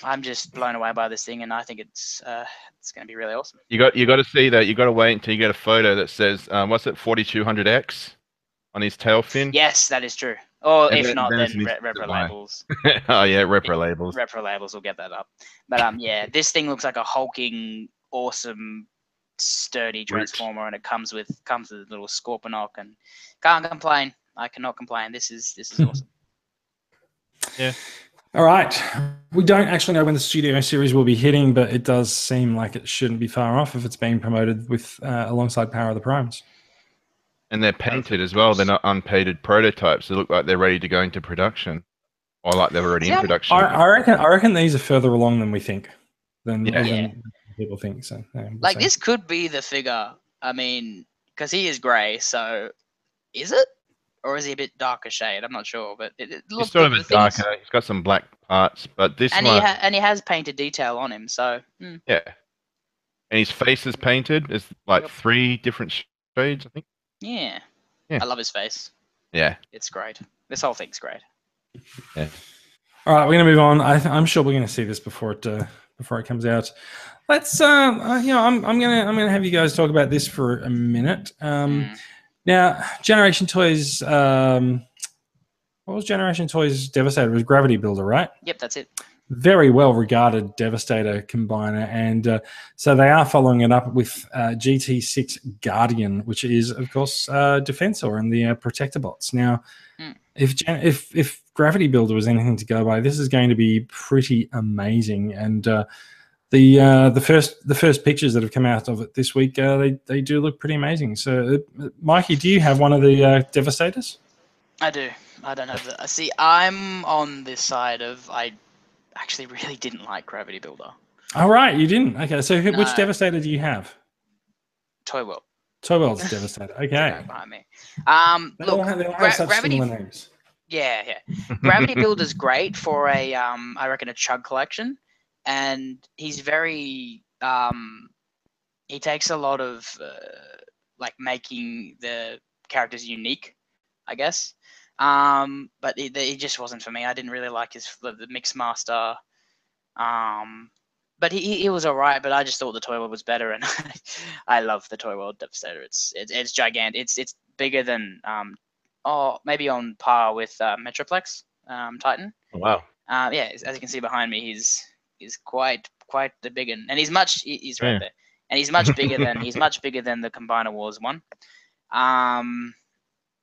I'm just blown away by this thing, and I think it's going to be really awesome. You got to see that. You got to wait until you get a photo that says what's it 4200X on his tail fin. Yes, that is true. Or if not, then repro labels. Oh yeah, repro labels. Repro labels will get that up. But this thing looks like a hulking, awesome, sturdy transformer, and it comes with a little Scorponok, and can't complain. I cannot complain. This is awesome. Yeah. All right. We don't actually know when the studio series will be hitting, but it does seem like it shouldn't be far off if it's being promoted with alongside Power of the Primes. And they're painted as well. They're not unpainted prototypes. They look like they're ready to go into production, or like they're already in production. I reckon these are further along than we think, than people think. So like this could be the figure. I mean, because he is grey, so is it, or is he a bit darker shade? I'm not sure, but it looks He's sort of a darker. He's got some black parts, but this and one, he has painted detail on him. So yeah, and his face is painted. There's like 3 different shades, I think. Yeah. Yeah. I love his face. Yeah, it's great. This whole thing's great. Yeah. All right, we're gonna move on. I'm sure we're gonna see this before it comes out. Let's I'm gonna have you guys talk about this for a minute. Now, Generation Toys. What was Generation Toys Devastator? It was Gravity Builder, right? Yep, that's it. Very well regarded Devastator combiner, and so they are following it up with GT6 Guardian, which is of course Defensor and the Protector bots. Now, if Gravity Builder was anything to go by, this is going to be pretty amazing. And the first pictures that have come out of it this week, they do look pretty amazing. So, Mikey, do you have one of the Devastators? I do. I don't have the. See, I'm on this side of I actually really didn't like Gravity Builder. All right, you didn't. Okay, so which Devastator do you have? Toy World. Toy World's Devastator. Okay. Behind me. They all have such similar names. Yeah. Gravity Builder's great for a I reckon a chug collection, and he's very he takes a lot of like making the characters unique, I guess. But it just wasn't for me. I didn't really like the Mix Master. But he was alright. But I just thought the Toy World was better, and I love the Toy World Devastator. It's gigantic. It's bigger than maybe on par with Metroplex Titan. Oh, wow. Yeah, as you can see behind me, he's quite the big one, and he's right there, and he's much bigger than the Combiner Wars one.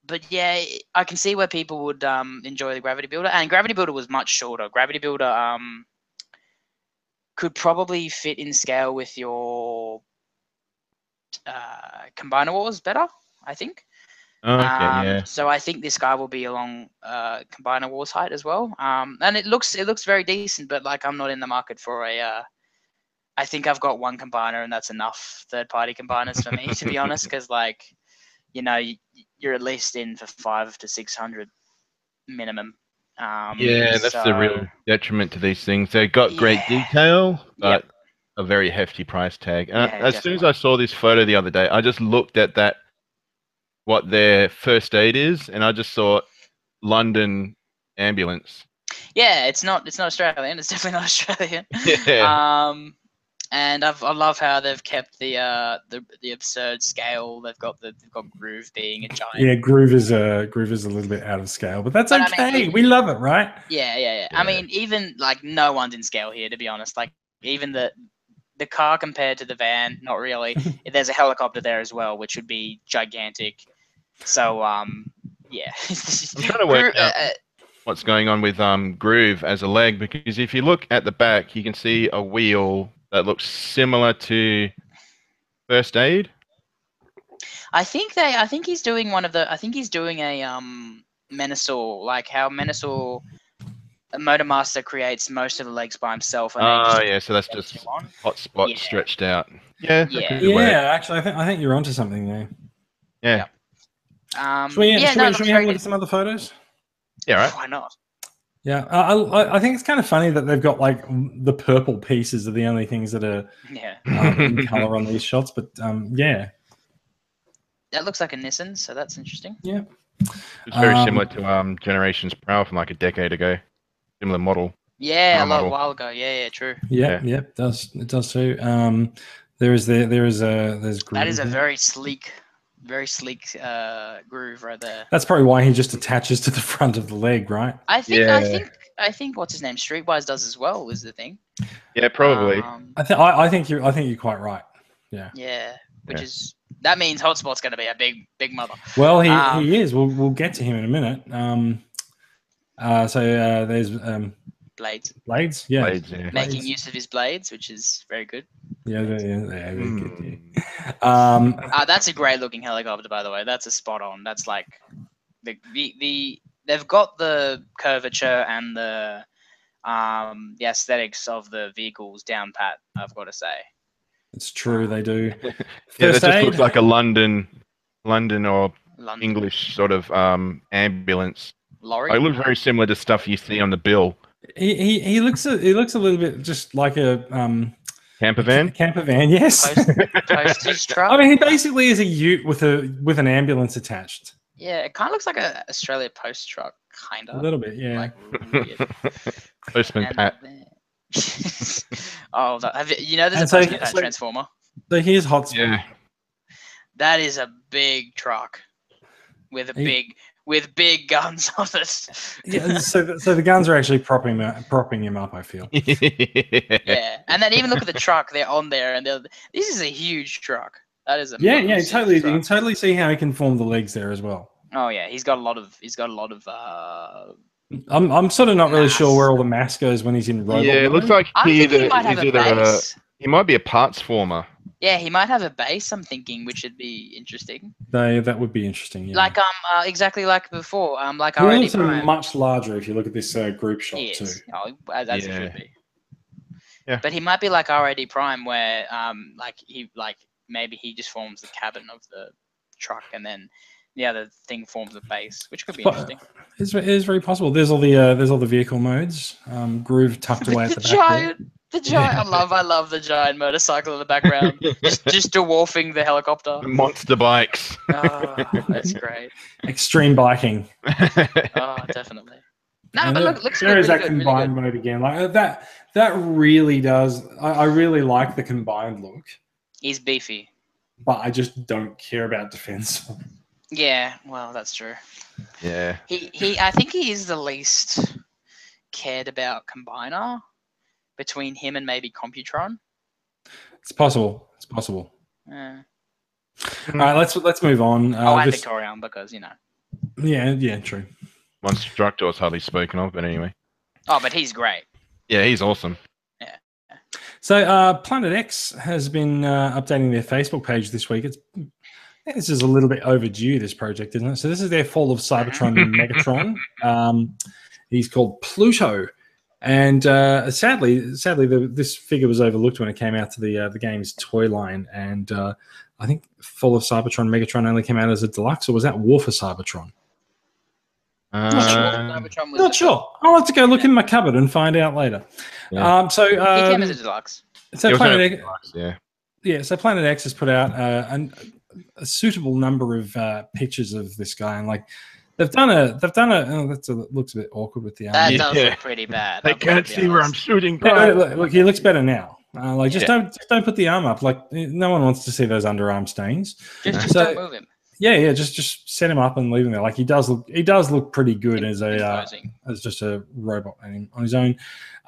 But yeah, I can see where people would enjoy the Gravity Builder, and Gravity Builder was much shorter. Gravity Builder could probably fit in scale with your Combiner Wars better, I think. Okay, yeah. So I think this guy will be along Combiner Wars height as well. And it looks very decent, but like I'm not in the market for a. I think I've got one combiner, and that's enough third-party combiners for me, to be honest, because like, you're at least in for 500 to 600 minimum. Yeah, that's the real detriment to these things. They've got great detail, but a very hefty price tag. And as soon as I saw this photo the other day, I just looked at what their first aid is, and I just saw London ambulance. Yeah, it's not Australian. It's definitely not Australian. Yeah. And I love how they've kept the absurd scale. They've got Groove being a giant. Yeah, Groove is a little bit out of scale, but that's okay. I mean, we love it, right? Yeah. I mean, even like no one's in scale here, to be honest. Like even the car compared to the van, not really. There's a helicopter there as well, which would be gigantic. So yeah. I'm trying to work out what's going on with Groove as a leg, because if you look at the back, you can see a wheel that looks similar to First Aid. I think he's doing a Menasor, like how Menasor Motormaster creates most of the legs by himself. And so that's just hot spot stretched out. Yeah. Actually, I think you're onto something there. Yeah. Should we have a look at some other photos? Yeah, right. Why not? Yeah, I think it's kind of funny that they've got like the purple pieces are the only things that are in color on these shots, but yeah. That looks like a Nissan, so that's interesting. Yeah. It's very similar to Generations Prowl from like a decade ago. Similar model. Yeah, a while ago. Yeah, true. Yeah, it does too. There's Groove. That is a very sleek Groove right there. That's probably why he just attaches to the front of the leg, right? I think what's his name, Streetwise does as well, is the thing. Yeah, probably. I think you're quite right. Yeah. Yeah, that means Hotspot's going to be a big mother. Well, he is. We'll get to him in a minute. So there's Blades. Blades, yeah. Blades, yeah. Making Blades. use of his blades, which is very good. Yeah, very good. Yeah. That's a great looking helicopter, by the way. That's a spot on. That's like they've got the curvature and the aesthetics of the vehicles down pat, I've got to say. It's true, they do. Yeah, that First just aid? looks like a London or London. English sort of ambulance. Lorry. It looks very similar to stuff you see on the bill. He looks a little bit just like a Camper van? Camper van, yes. Postage truck. I mean, he basically is a ute with an ambulance attached. Yeah, it kind of looks like a Australia Post truck, kind A of. little bit, yeah. Like weird. Postman And Pat. oh, there's And a so- Postman Pat so- transformer. So here's hot spot. Yeah. That is a big truck with big guns on it. Yeah, so the guns are actually propping him up, I feel. Yeah, and then even look at the truck; they're on there, and this is a huge truck. That is a Yeah, massive totally. You truck. can totally see how he can form the legs there as well. Oh yeah, he's got a lot of. I'm sort of not really Mass. sure where all the mass goes when he's in robot Yeah, it mode. looks like I he think he might have he's a either base. he might be a parts former. Yeah, he might have a base. I'm thinking, which would be interesting. That would be interesting. Yeah. Like exactly like before. Like he already looks Prime. much larger if you look at this group shot He too. is. Oh, as it Yeah. should be. Yeah. But he might be like RAD Prime, where maybe he just forms the cabin of the truck, and then the other thing forms the base, which could be But- interesting. It is very possible. There's all the vehicle modes. Groove tucked away at the back. there. The giant. I love the giant motorcycle in the background, just dwarfing the helicopter. Monster bikes. Oh, that's great. Extreme biking. Oh, definitely. No, And but there- looks there good, is really that good, really combined good. mode again. Like that really does. I really like the combined look, He's beefy. but I just don't care about defense. Yeah, well, that's true. Yeah. I think he is the least cared about combiner between him and maybe Computron. It's possible. It's possible. Yeah. All right, let's move on. And This- Victorian because yeah, true. Monstructor's hardly spoken of, but anyway. Oh, but he's great. Yeah, he's awesome. So, Planet X has been updating their Facebook page this week. This is a little bit overdue, this project, isn't it? So this is their Fall of Cybertron and Megatron. He's called Pluto. And sadly, this figure was overlooked when it came out to the game's toy line. And I think Fall of Cybertron, Megatron only came out as a deluxe, or was that War for Cybertron? Not sure. I'll have to go look in my cupboard and find out later. Yeah. So He came as a deluxe. so It was Planet only X, a deluxe, yeah. yeah, so Planet X has put out a suitable number of pictures of this guy, and like they've done a. Oh, looks a bit awkward with the arm. That Yeah. does look pretty bad. They I've got to can't be see where I'm honest. shooting. Yeah, look, he looks better now. Just Yeah. don't put the arm up. Like no one wants to see those underarm stains. Just So- don't move him. Yeah, just set him up and leave him there. Like he does look pretty good as Imposing. as just a robot on his own.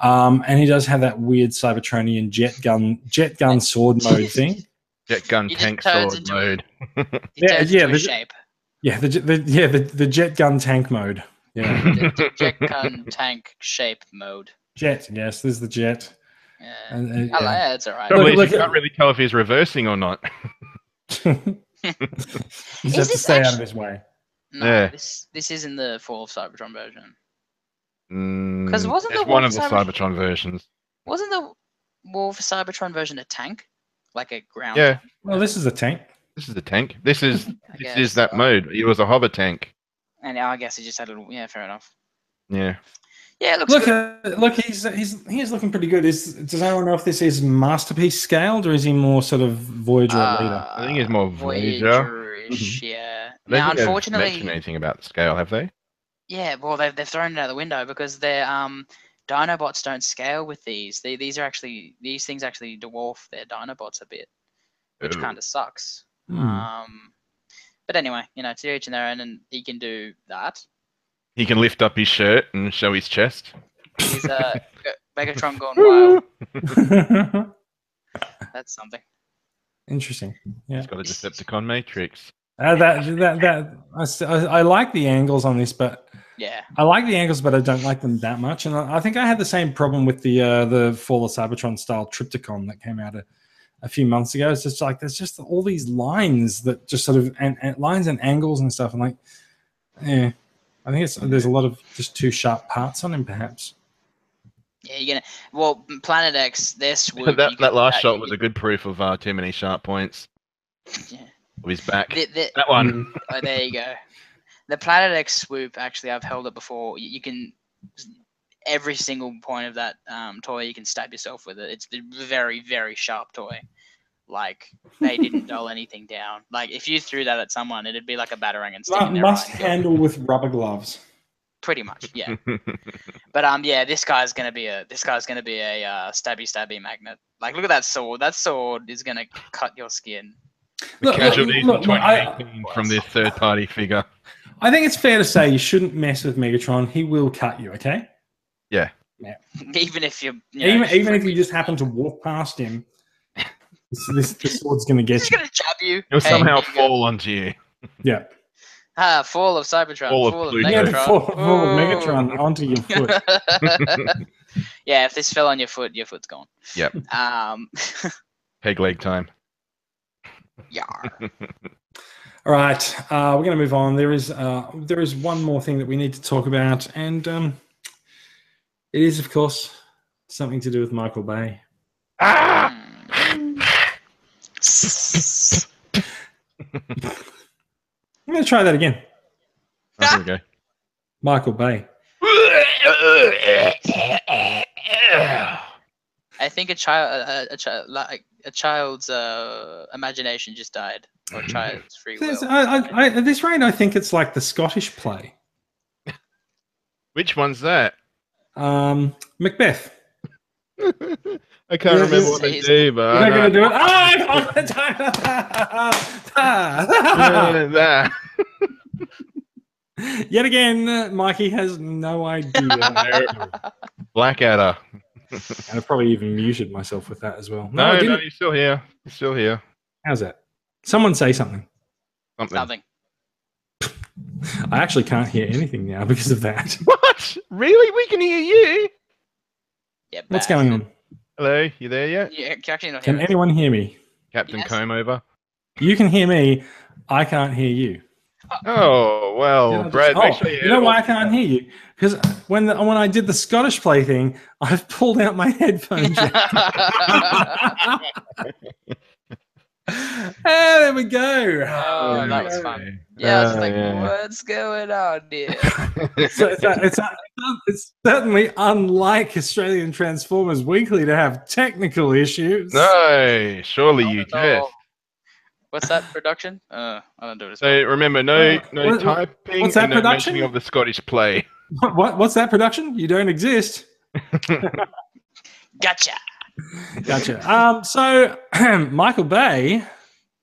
And he does have that weird Cybertronian jet gun sword mode thing. Jet gun He just tank turns sword into mode. He turns into a the- shape. Yeah, the jet gun tank mode. Yeah, The jet gun tank shape mode. jet. Yes, there's the jet. Yeah. And, Yeah, it's alright. Probably look you at- can't really tell if he's reversing or not. You just Is have to this stay out of actu- his way. No, Yeah. this is in the Fall of Cybertron version. Because wasn't the Mm, one one of the Cyber- Cybertron versions. Wasn't the War for Cybertron version a tank? Like a ground Yeah, tank? Well, this is a tank. this is the tank. This is I this guess, is that mode. It was a hover tank. And I guess he just had a little. Yeah, fair enough. Yeah. Yeah, it looks Look, good. look, he's looking pretty good. Does anyone know if this is masterpiece scaled or is he more sort of Voyager leader? I think he's more Voyager. Voyager-ish, yeah. I don't Now, think they've unfortunately, mentioned anything about the scale, have they? yeah. Well, they've thrown it out the window because their Dinobots don't scale with these. These things actually dwarf their Dinobots a bit, which Ooh. kind of sucks. Hmm. But anyway, to each and their own, and he can do that. He can lift up his shirt and show his chest. He's Megatron gone wild. That's something. Interesting. Yeah. He's got a Decepticon matrix. I like the angles on this, but Yeah. I like the angles, but I don't like them that much. And I think I had the same problem with the Fall of Cybertron style Triptychon that came out a few months ago. It's just like there's just all these lines that just sort of and lines and angles and stuff. And like, yeah, I think there's a lot of just too sharp parts on him, perhaps. Yeah, you're gonna. Well, Planet X, their swoop. that last shot was a good proof of too many sharp points. Yeah. Of his back. That one. Oh, there you go. The Planet X swoop. Actually, I've held it before. You can every single point of that toy. You can stab yourself with it. It's a very, very sharp toy. Like they didn't dull anything down. Like if you threw that at someone, it'd be like a batarang and stick in their must eye. handle with rubber gloves. Pretty much, yeah. But yeah, this guy's gonna be a stabby magnet. Like look at that sword. That sword is gonna cut your skin. The casualties in 2018 from this third-party figure. I think it's fair to say you shouldn't mess with Megatron. He will cut you. Okay. Yeah. Even if you even if you just happen to walk past him, this sword's gonna get He's gonna jab you. It'll somehow fall onto you. Yeah. Fall of Cybertron. Fall of Megatron. Yeah, fall of Megatron onto your foot. Yeah, if this fell on your foot's gone. Yep. Peg leg time. Yeah. All right, we're going to move on. There is one more thing that we need to talk about, and it is, of course, something to do with Michael Bay. Ah! I'm going to try that again. Oh, okay. Michael Bay. I think a child's imagination just died, or a child's free will. At this rate, I think it's like the Scottish play. Which one's that? Macbeth. I can't remember what they do, but you're not going to do it. That. Yet again, Mikey has no idea. Blackadder. And I've probably even muted myself with that as well. No, you're still here. You're still here. How's that? Someone say something. Nothing. I actually can't hear anything now because of that. What? Really? We can hear you? Yeah. What's going on? Hello? You there yet? Yeah, actually not. Can anyone hear me? Captain Comb over. You can hear me. I can't hear you. Oh, well, Brad. You know why I can't hear you? Because when I did the Scottish play thing, I've pulled out my headphones. There we go. Oh, that was fun. Yeah, I was like, what's going on here? It's certainly unlike Australian Transformers Weekly to have technical issues. No, surely you jest. What's that production? I don't do it. So remember, no typing. What's that and no production? mentioning of the Scottish play. What's that production? You don't exist. Gotcha. So Michael Bay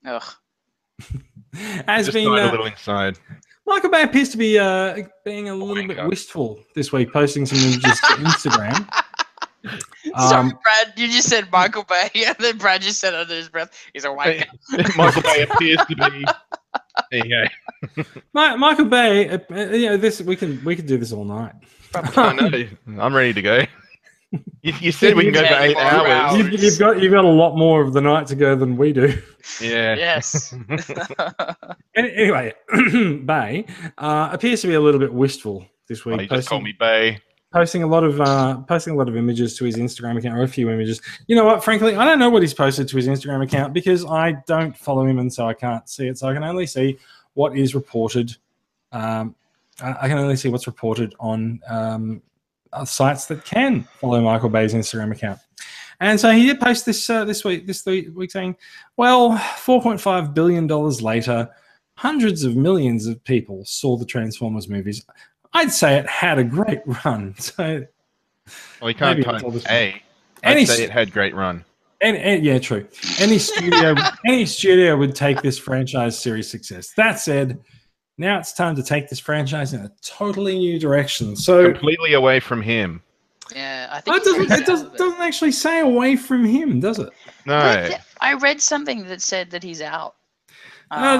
has been a little inside. Michael Bay appears to be being a little bit wistful this week, posting some images to Instagram. Sorry, Brad, you just said Michael Bay, and then Brad just said under his breath, he's a wanker. Michael Bay appears to be. There you go. Michael Bay, this we can do this all night. I know. I'm ready to go. You said we can go for 8 hours. You've got a lot more of the night to go than we do. Yeah. Yes. Anyway, Bay appears to be a little bit wistful this week. He just called me Bay. Posting a lot of images to his Instagram account, or a few images. You know what? Frankly, I don't know what he's posted to his Instagram account because I don't follow him, and so I can't see it. So I can only see what is reported. I can only see what's reported on sites that can follow Michael Bay's Instagram account. And so he did post this week saying, well, $4.5 billion later, hundreds of millions of people saw the Transformers movies. I'd say it had a great run. So, well, you can't type A. I'd say it had great run. And yeah, true. Any studio would take this franchise serious success. That said, now it's time to take this franchise in a totally new direction. So completely away from him. Yeah, I think it doesn't actually say away from him, does it? No. I read something that said that he's out.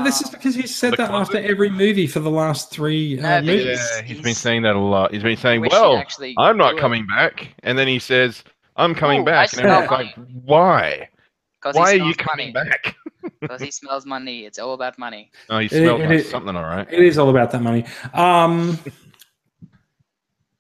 This is because he said that after every movie for the last 3 movies. Yeah, he's been saying that a lot. He's been saying, wish well, he'd actually I'm not do it. coming back. And then he says, I'm coming Ooh, back. I And everyone's smell like, why? 'Cause Why he are you smells coming money. back? Because he smells money. It's all about money. Oh, he smells like something, all right. It is all about that money.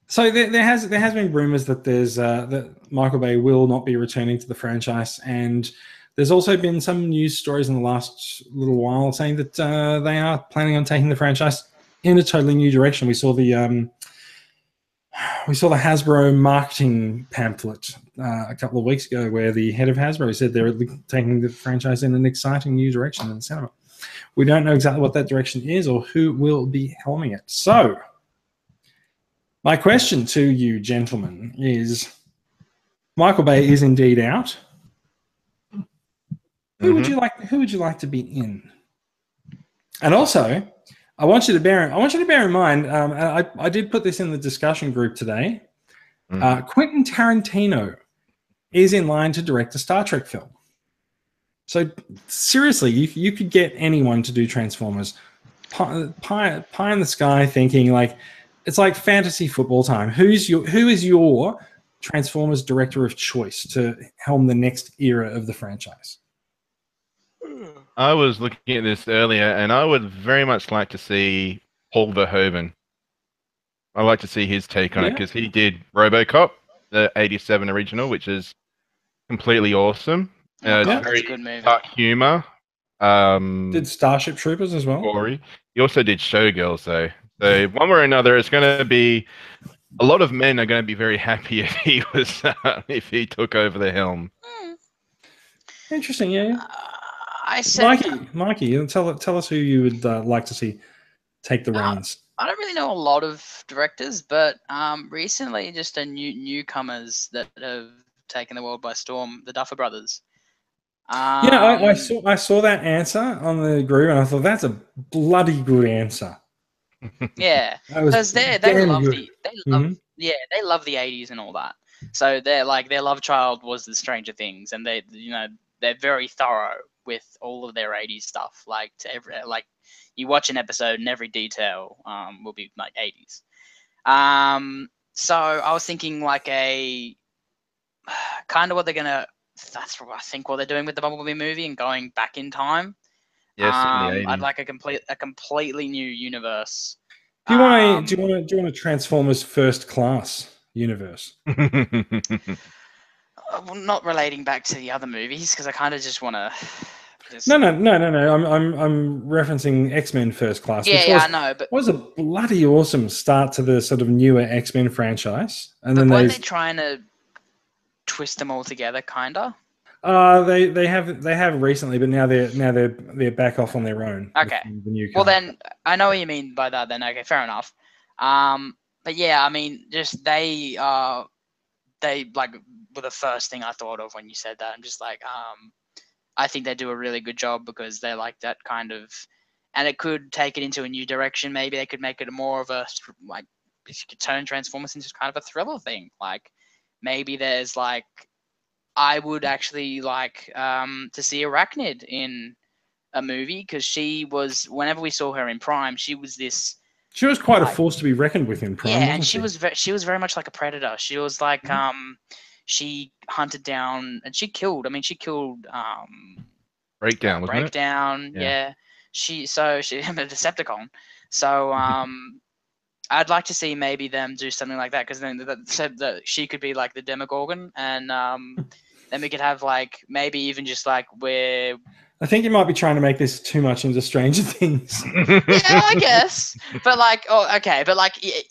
So there has been rumors that that Michael Bay will not be returning to the franchise, and there's also been some news stories in the last little while saying that they are planning on taking the franchise in a totally new direction. We saw the Hasbro marketing pamphlet a couple of weeks ago, where the head of Hasbro said they're taking the franchise in an exciting new direction in the cinema. We don't know exactly what that direction is or who will be helming it. So, my question to you, gentlemen, is: Michael Bay is indeed out. Who would you like? Who would you like to be in? And also, I want you to bear in mind. I did put this in the discussion group today. Quentin Tarantino is in line to direct a Star Trek film. So seriously, you could get anyone to do Transformers. Pie in the sky, thinking like it's like fantasy football time. Who is your Transformers director of choice to helm the next era of the franchise? I was looking at this earlier, and I would very much like to see Paul Verhoeven. I'd like to see his take on it, because he did RoboCop, the '87 original, which is completely awesome. It's very good movie. dark humor. Did Starship Troopers as well? Gory. He also did Showgirls, though. So one way or another, it's going to be a lot of men are going to be very happy if he was if he took over the helm. Interesting, yeah. I said, Mikey, tell us who you would like to see take the reins. I don't really know a lot of directors, but recently just a newcomers that have taken the world by storm, the Duffer Brothers. I saw that answer on the group, and I thought that's a bloody good answer. Yeah, because they love the '80s and all that. So their love child was the Stranger Things, and they're very thorough with all of their '80s stuff. Like you watch an episode and every detail will be like '80s. So I was thinking like a kind of what they're gonna. That's what I think what they're doing with the Bumblebee movie and going back in time. Yes, I'd like a completely new universe. Do you want a Transformers First Class universe? Well, not relating back to the other movies, because I kind of just want to. No. I'm referencing X-Men First Class. Yeah, I know, but was a bloody awesome start to the sort of newer X-Men franchise, and then weren't they trying to twist them all together, kinda? They have recently, but now they're back off on their own. Okay. The new well, then I know what you mean by that. Then okay, fair enough. But yeah, I mean, just they like were the first thing I thought of when you said that. I'm just like, I think they do a really good job because they're like that kind of, and it could take it into a new direction. Maybe they could make it more of a like, if you could turn Transformers into kind of a thriller thing. Like maybe there's like. I would actually like to see Arachnid in a movie, because she was, whenever we saw her in Prime, she was this. She was quite a force to be reckoned with in Prime. Yeah, and she was very much like a predator. She was like she hunted down and she killed. I mean, she killed Breakdown, wasn't it? Breakdown, yeah. She a Decepticon. So I'd like to see maybe them do something like that, because then that said that she could be like the Demogorgon, and then we could have like maybe even just like where. I think you might be trying to make this too much into Stranger Things. Yeah, I guess. But like,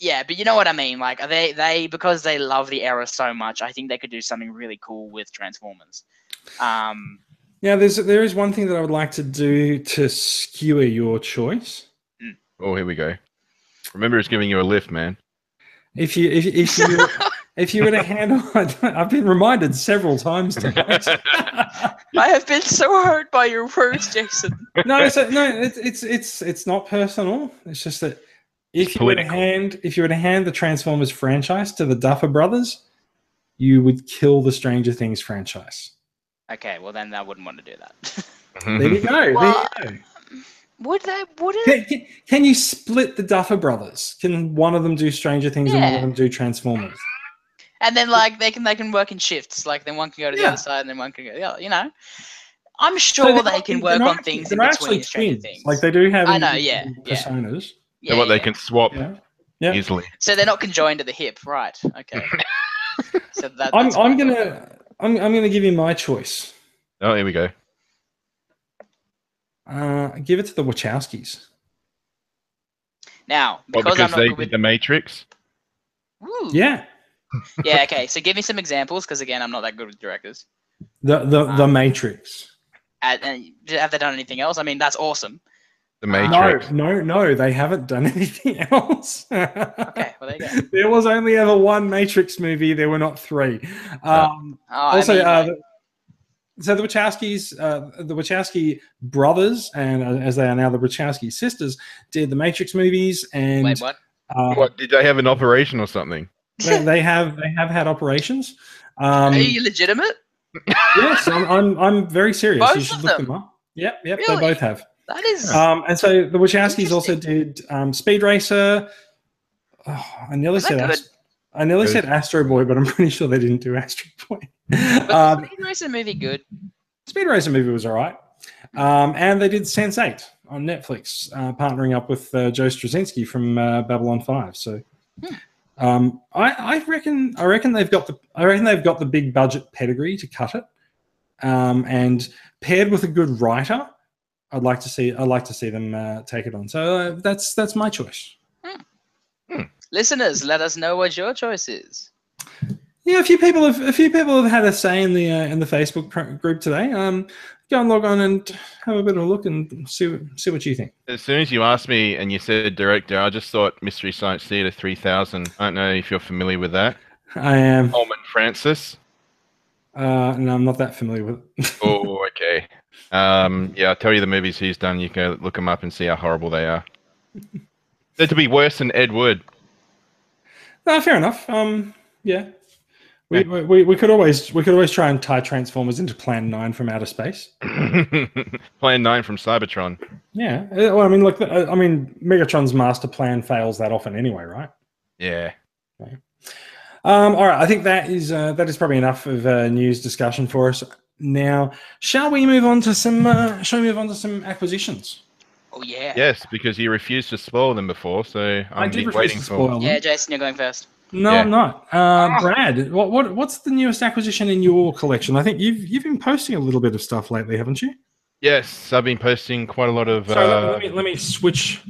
yeah, but you know what I mean. Like they because they love the era so much, I think they could do something really cool with Transformers. Yeah, there is one thing that I would like to do to skewer your choice. Oh, here we go. Remember, it's giving you a lift, man. If you were to handle, I've been reminded several times tonight. I have been so hurt by your words, Jason. No, it's not personal. It's just that if you were to hand the Transformers franchise to the Duffer Brothers, you would kill the Stranger Things franchise. Okay, well then I wouldn't want to do that. There you go. Well, Would they? Would it? Can you split the Duffer Brothers? Can one of them do Stranger Things and one of them do Transformers? And then like they can work in shifts. Like then one can go to the other side, and then one can go. Yeah, you know. I'm sure they can work on things in between Stranger Things. Like they do have. I know. Yeah. Personas. Yeah. So what they can swap easily. So they're not conjoined at the hip, right? Okay. So I'm gonna give you my choice. Oh, here we go. Give it to the Wachowskis. Now, because I'm not they good with the Matrix. Ooh. Yeah. Yeah. Okay. So give me some examples, because again, I'm not that good with directors. The Matrix. And have they done anything else? I mean, that's awesome. The Matrix. No, they haven't done anything else. Okay, well there you go. There was only ever one Matrix movie. There were not three. So the Wachowskis, the Wachowski brothers, and as they are now the Wachowski sisters, did the Matrix movies. And wait, what? What, did they have an operation or something? They have had operations. Are you legitimate? Yes, I'm very serious. Both you should of look them? them up. Yep, Really? they both have. That is. And so the Wachowskis also did Speed Racer. Oh, I nearly said Astro Boy, but I'm pretty sure they didn't do Astro Boy. Was the Speed Racer movie good? Speed Racer movie was all right. And they did Sense8 on Netflix, partnering up with Joe Straczynski from Babylon 5. So I reckon they've got the big budget pedigree to cut it. And paired with a good writer, I'd like to see them take it on. So that's my choice. Listeners, let us know what your choice is. Yeah, a few people have had a say in the Facebook group today. Go and log on and have a bit of a look and see what you think. As soon as you asked me and you said director, I just thought Mystery Science Theater 3000. I don't know if you're familiar with that. I am. Coleman Francis. No, I'm not that familiar with it. Oh, okay. Yeah, I'll tell you the movies he's done. You can look them up and see how horrible they are. They're to be worse than Ed Wood. No, fair enough. Yeah. We could always try and tie Transformers into Plan 9 from outer space. Plan 9 from Cybertron. Yeah. Well, I mean, look, Megatron's master plan fails that often anyway, right? Yeah. Okay. All right. I think that is probably enough of news discussion for us. Now, shall we move on to some acquisitions? Oh yeah. Yes, because you refused to spoil them before, so I'm waiting for them. Yeah, Jason, you're going first. No, I'm not. Brad, what's the newest acquisition in your collection? I think you've been posting a little bit of stuff lately, haven't you? Yes, I've been posting quite a lot of. Sorry, let me switch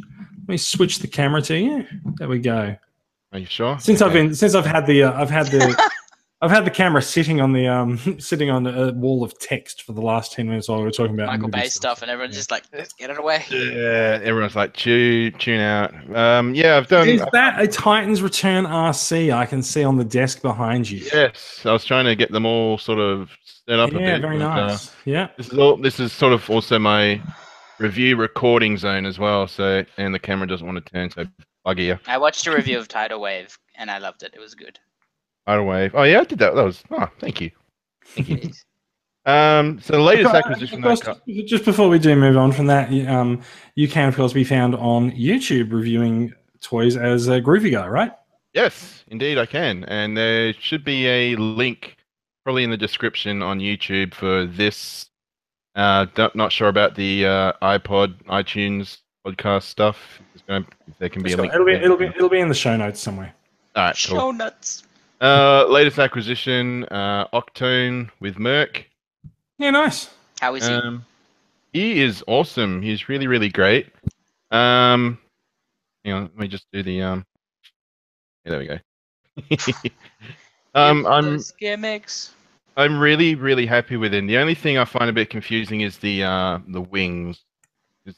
the camera to you. There we go. Are you sure? Since I've had the camera sitting on a wall of text for the last 10 minutes while we were talking about Michael Bay stuff, and everyone's just like, let's get it away. Yeah, everyone's like, tune out. Yeah, I've done. Is that a Titans Return RC I can see on the desk behind you? Yes, I was trying to get them all sort of set up a bit. Yeah, very nice. Yeah. This is sort of also my review recording zone as well. So, and the camera doesn't want to turn, so buggy. I watched a review of Tidal Wave, and I loved it. It was good. Tidal Wave. Oh yeah, I did that. Thank you. Thank you. So the latest acquisition. Just before we do move on from that, you can of course be found on YouTube reviewing toys as a Groovy Guy, right? Yes, indeed I can, and there should be a link probably in the description on YouTube for this. Not sure about the iPod, iTunes podcast stuff. If there can be a link. It'll be in the show notes somewhere. All right, cool. Show notes. Latest acquisition, Octone with Merc. Yeah, nice. How is he? He is awesome. He's really, really great. Let me just do the Yeah, there we go. Gimmicks. I'm really, really happy with him. The only thing I find a bit confusing is the wings.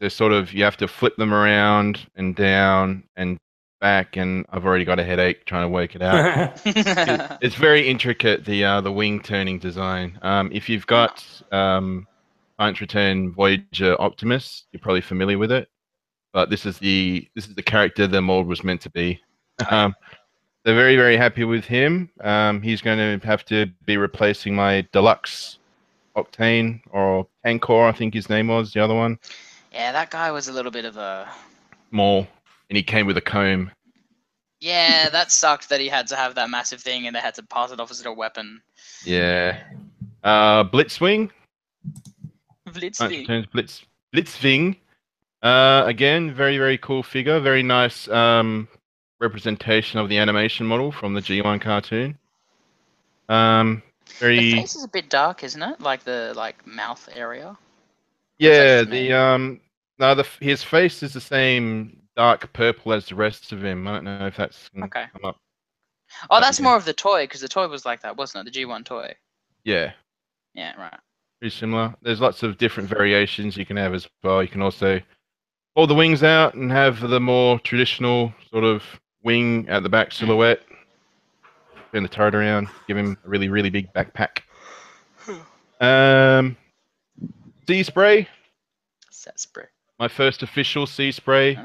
They're sort of, you have to flip them around and down and back, and I've already got a headache trying to work it out. It's very intricate, the wing turning design. If you've got Science Return Voyager Optimus, you're probably familiar with it. But this is the character the mold was meant to be. They're very, very happy with him. He's going to have to be replacing my Deluxe Octane, or Tankor, I think his name was, the other one. Yeah, that guy was a little bit of a. Small, and he came with a comb. Yeah, that sucked that he had to have that massive thing and they had to pass it off as a weapon. Yeah. Blitzwing. Blitzwing. Returns Blitzwing. Again, very, very cool figure. Very nice representation of the animation model from the G1 cartoon. The Very. face is a bit dark, isn't it? Like the mouth area. Yeah, just me? his face is the same dark purple as the rest of him. I don't know if that's gonna Okay. come up. Oh, that's yeah. more of the toy, because the toy was like that, wasn't it? The G1 toy. Yeah, Yeah, right. pretty similar. There's lots of different variations you can have as well. You can also pull the wings out and have the more traditional sort of wing at the back silhouette. Turn the turret around, give him a really, really big backpack. Sea spray. Set spray. My first official sea spray.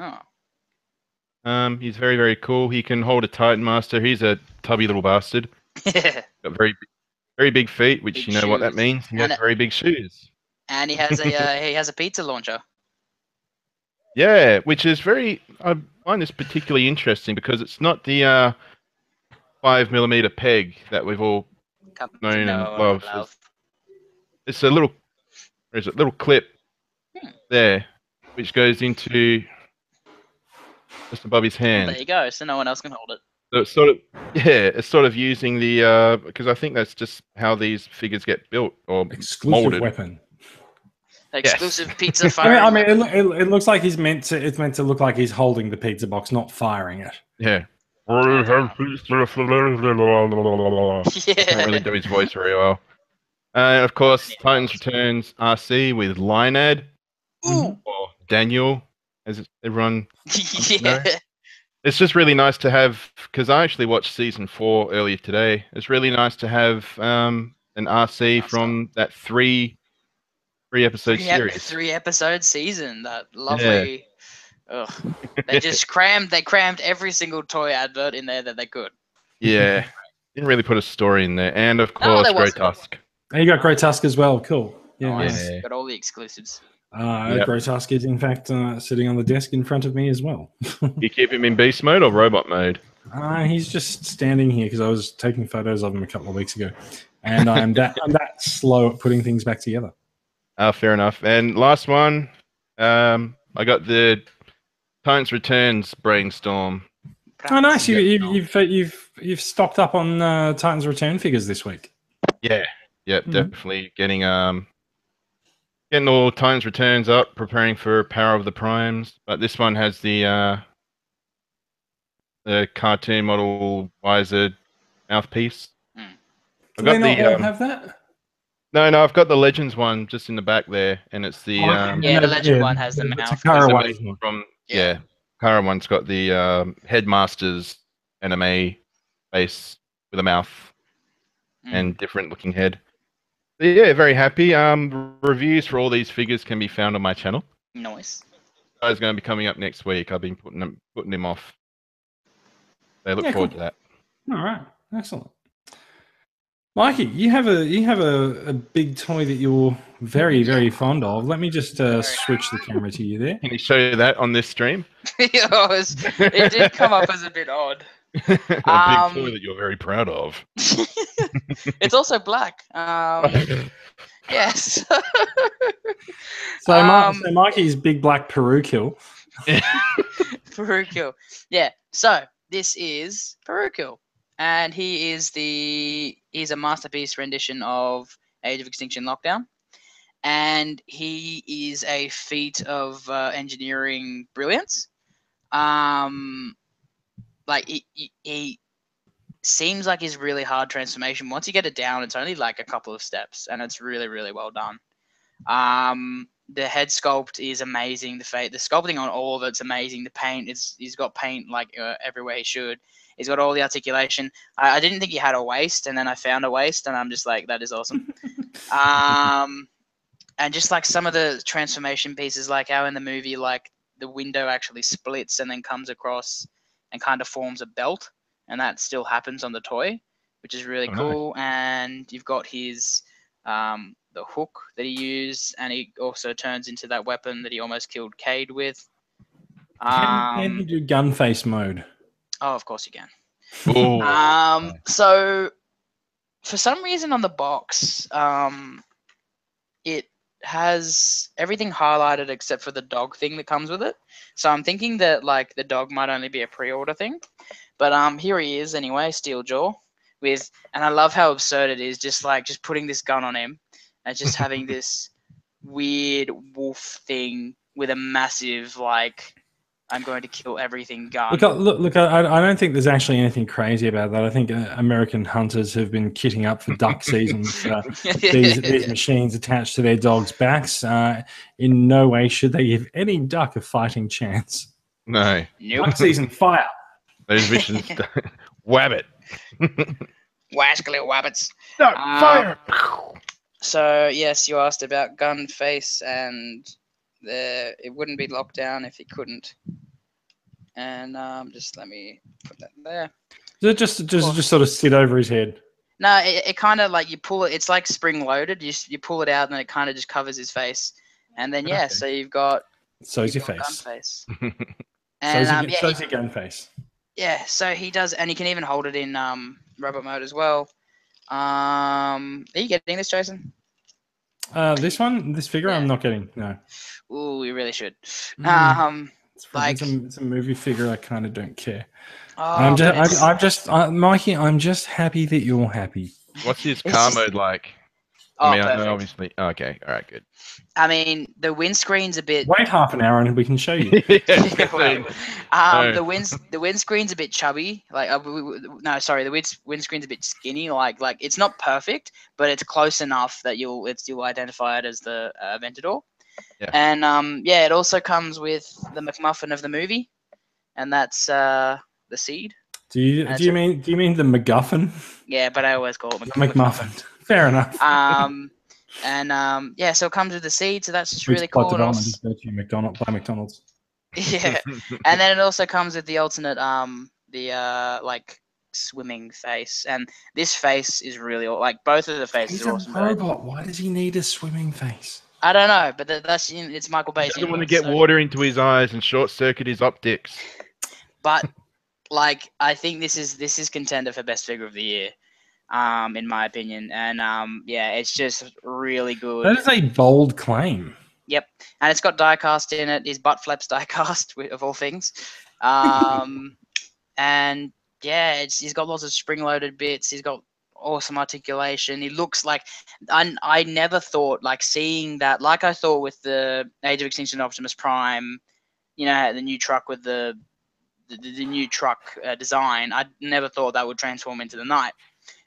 Oh. He's very, very cool. He can hold a Titan Master. He's a tubby little bastard. Got very, very big feet, which Big you know what that shoes. means. He has very big shoes. And he has a pizza launcher. Yeah, which is I find this particularly interesting because it's not the 5mm peg that we've all known and loved. It's a little, there's a little clip there, which goes into just above his hand. There you go. So no one else can hold it. So it's sort of using the because I think that's just how these figures get built or exclusive molded. weapon. Exclusive pizza firing. I mean, it looks like it's meant to look like he's holding the pizza box, not firing it. Yeah. I can't really do his voice very well. And of course, Titans Returns RC with Lionad or Daniel, as everyone knows. It's just really nice to have, because I actually watched season 4 earlier today. It's really nice to have an RC from that three episode series. 3-episode season. That lovely. Yeah. Ugh. They crammed every single toy advert in there that they could. Yeah. Didn't really put a story in there. And of course, Grey Tusk. And you got Grey Tusk as well. Cool. Yeah. Nice. Got all the exclusives. Grey Tusk is in fact sitting on the desk in front of me as well. You keep him in beast mode or robot mode? He's just standing here because I was taking photos of him a couple of weeks ago, and I'm that slow at putting things back together. Fair enough. And last one, I got the Titans Returns Brainstorm. Oh, nice! You've stocked up on Titans Return figures this week. Yeah, definitely getting all Titans Returns up, preparing for Power of the Primes. But this one has the cartoon model Wiser mouthpiece. Do they not all have that? No, I've got the Legends one just in the back there, and it's the the Legend one has the mouth. Kara one's got the Headmaster's anime face with a mouth and different looking head. But yeah, very happy. Reviews for all these figures can be found on my channel. Nice. It's going to be coming up next week. I've been putting them off. So look forward to that. All right, excellent. Mikey, you have a big toy that you're very, very fond of. Let me just switch the camera to you there. Can you show you that on this stream? It did come up as a bit odd. A big toy that you're very proud of. It's also black. Yes. So Mikey's big black Perukil. Perukil. Yeah. So this is Perukil. And he's a masterpiece rendition of Age of Extinction Lockdown. And he is a feat of engineering brilliance. Like he seems like his really hard transformation. Once you get it down, it's only like a couple of steps, and it's really, really well done. The head sculpt is amazing. The sculpting on all of it's amazing. The paint he's got paint like everywhere he should. He's got all the articulation. I didn't think he had a waist, and then I found a waist, and I'm just like, that is awesome. And just like some of the transformation pieces, like how in the movie, like the window actually splits and then comes across and kind of forms a belt, and that still happens on the toy, which is really cool. Nice. And you've got his the hook that he used, and he also turns into that weapon that he almost killed Cade with. Can you do gun face mode? Oh, of course you can. Ooh. So for some reason on the box, it has everything highlighted except for the dog thing that comes with it. So I'm thinking that like the dog might only be a pre-order thing. But here he is anyway, Steeljaw, with, and I love how absurd it is, just putting this gun on him and just having this weird wolf thing with a massive like, I'm going to kill everything gun. Look! I don't think there's actually anything crazy about that. I think American hunters have been kitting up for duck season with these machines attached to their dogs' backs. In no way should they give any duck a fighting chance. No. Nope. Duck season, fire! Those missions, wabbit. Wascally wabbits. No, fire! So yes, you asked about gun face, and it wouldn't be locked down if he couldn't. And just let me put that there. Does it just sort of sit over his head? No, it kind of like you pull it. It's like spring loaded. You pull it out, and then it kind of just covers his face. And then Okay. so you've got. So's your gun face. face. And And so's your gun face. yeah, so he does, and you can even hold it in robot mode as well. Are you getting this, Jason? This figure, Yeah. I'm not getting. No. Ooh, we really should. It's a movie figure. I kind of don't care. Oh, Mikey. I'm just happy that you're happy. What's his car mode like? Oh, I mean, perfect. I know obviously. Okay, all right, good. I mean, the windscreen's a bit. Wait half an hour and we can show you. Wait. No. The windscreen's a bit chubby. Like, no, sorry, the windscreen's a bit skinny. Like it's not perfect, but it's close enough that you'll identify it as the Aventador. Yeah. And it also comes with the McMuffin of the movie, and that's the seed. Do you mean the MacGuffin? Yeah, but I always call it The McMuffin. Fair enough. So it comes with the seed, so that's just Which really plot cool. development is go to McDonald's. Yeah, and then it also comes with the alternate like swimming face, and this face is really like both of the faces He's are a awesome. robot. Why does he need a swimming face? I don't know, but it's Michael He Bay's. doesn't want to get water into his eyes and short circuit his optics. But like, I think this is contender for best figure of the year, in my opinion, and it's just really good. That is a bold claim. Yep, and it's got diecast in it. His butt flaps diecast, of all things, and he's got lots of spring-loaded bits. He's got awesome articulation. He looks like I never thought, like, seeing that, like I thought with the Age of Extinction Optimus Prime, the new truck with the new truck design. I never thought that would transform into the Knight,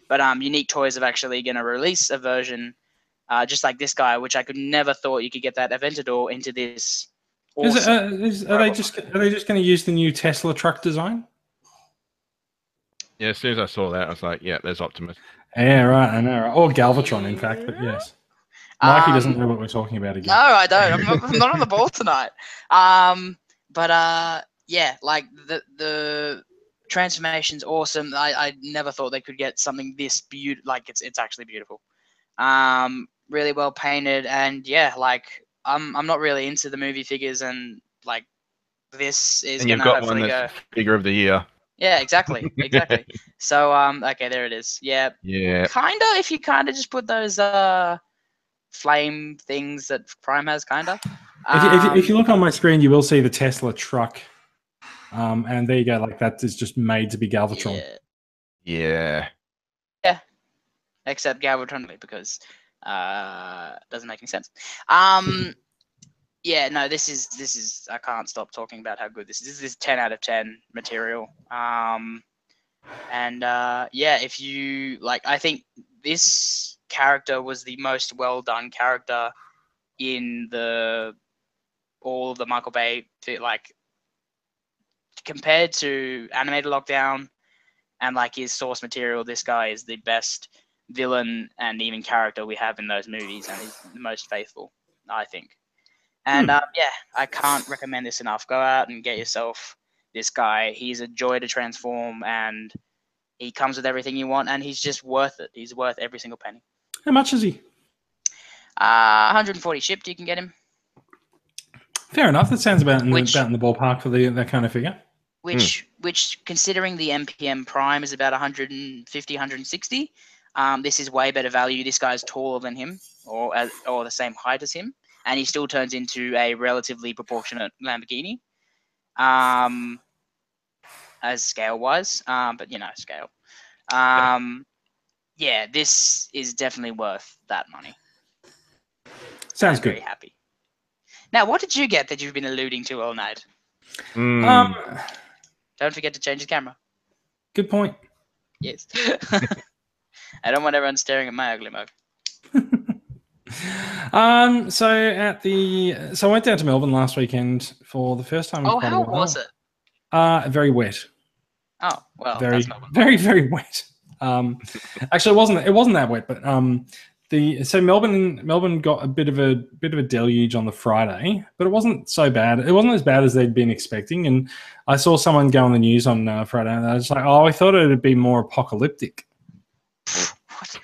but Unique Toys have actually going to release a version just like this guy, which I could never thought you could get that Aventador into this. Awesome Are they just going to use the new Tesla truck design? Yeah, as soon as I saw that, I was like, yeah, there's Optimus. Yeah, right, I know, right. Or Galvatron, in fact, but yes. Mikey doesn't know what we're talking about again. No, I don't. I'm not on the ball tonight. Like the transformation's awesome. I never thought they could get something this beautiful. Like it's actually beautiful. Really well painted, and like I'm not really into the movie figures, and like this is And you've gonna got hopefully one that's figure of the year. Yeah, exactly. So okay, there it is. Yeah. Yeah. Kinda, if you just put those flame things that Prime has, kinda. If you look on my screen, you will see the Tesla truck. And there you go. Like that is just made to be Galvatron. Yeah. Except Galvatron because doesn't make any sense. This is I can't stop talking about how good this is. This is 10 out of 10 material. If you like, I think this character was the most well done character in all of the Michael Bay, like, compared to Animated Lockdown and like his source material. This guy is the best villain and even character we have in those movies, and he's the most faithful, I think. And I can't recommend this enough. Go out and get yourself this guy. He's a joy to transform, and he comes with everything you want, and he's just worth it. He's worth every single penny. How much is he? 140 shipped. You can get him. Fair enough. That sounds about in the ballpark for that kind of figure. Which, considering the MPM Prime is about 150, 160, this is way better value. This guy's taller than him, or the same height as him, and he still turns into a relatively proportionate Lamborghini, as scale-wise. But scale. Yeah, this is definitely worth that money. Sounds good. Very happy. Now, what did you get that you've been alluding to all night? Don't forget to change the camera. Good point. Yes. I don't want everyone staring at my ugly mug. So I went down to Melbourne last weekend for the first time. Oh, how was it? Very wet. Oh, well, very, that's not very, very wet. Actually, it wasn't that wet, but Melbourne got a bit of a deluge on the Friday, but it wasn't so bad. It wasn't as bad as they'd been expecting. And I saw someone go on the news on Friday, and I was like, "Oh, I thought it would be more apocalyptic." What?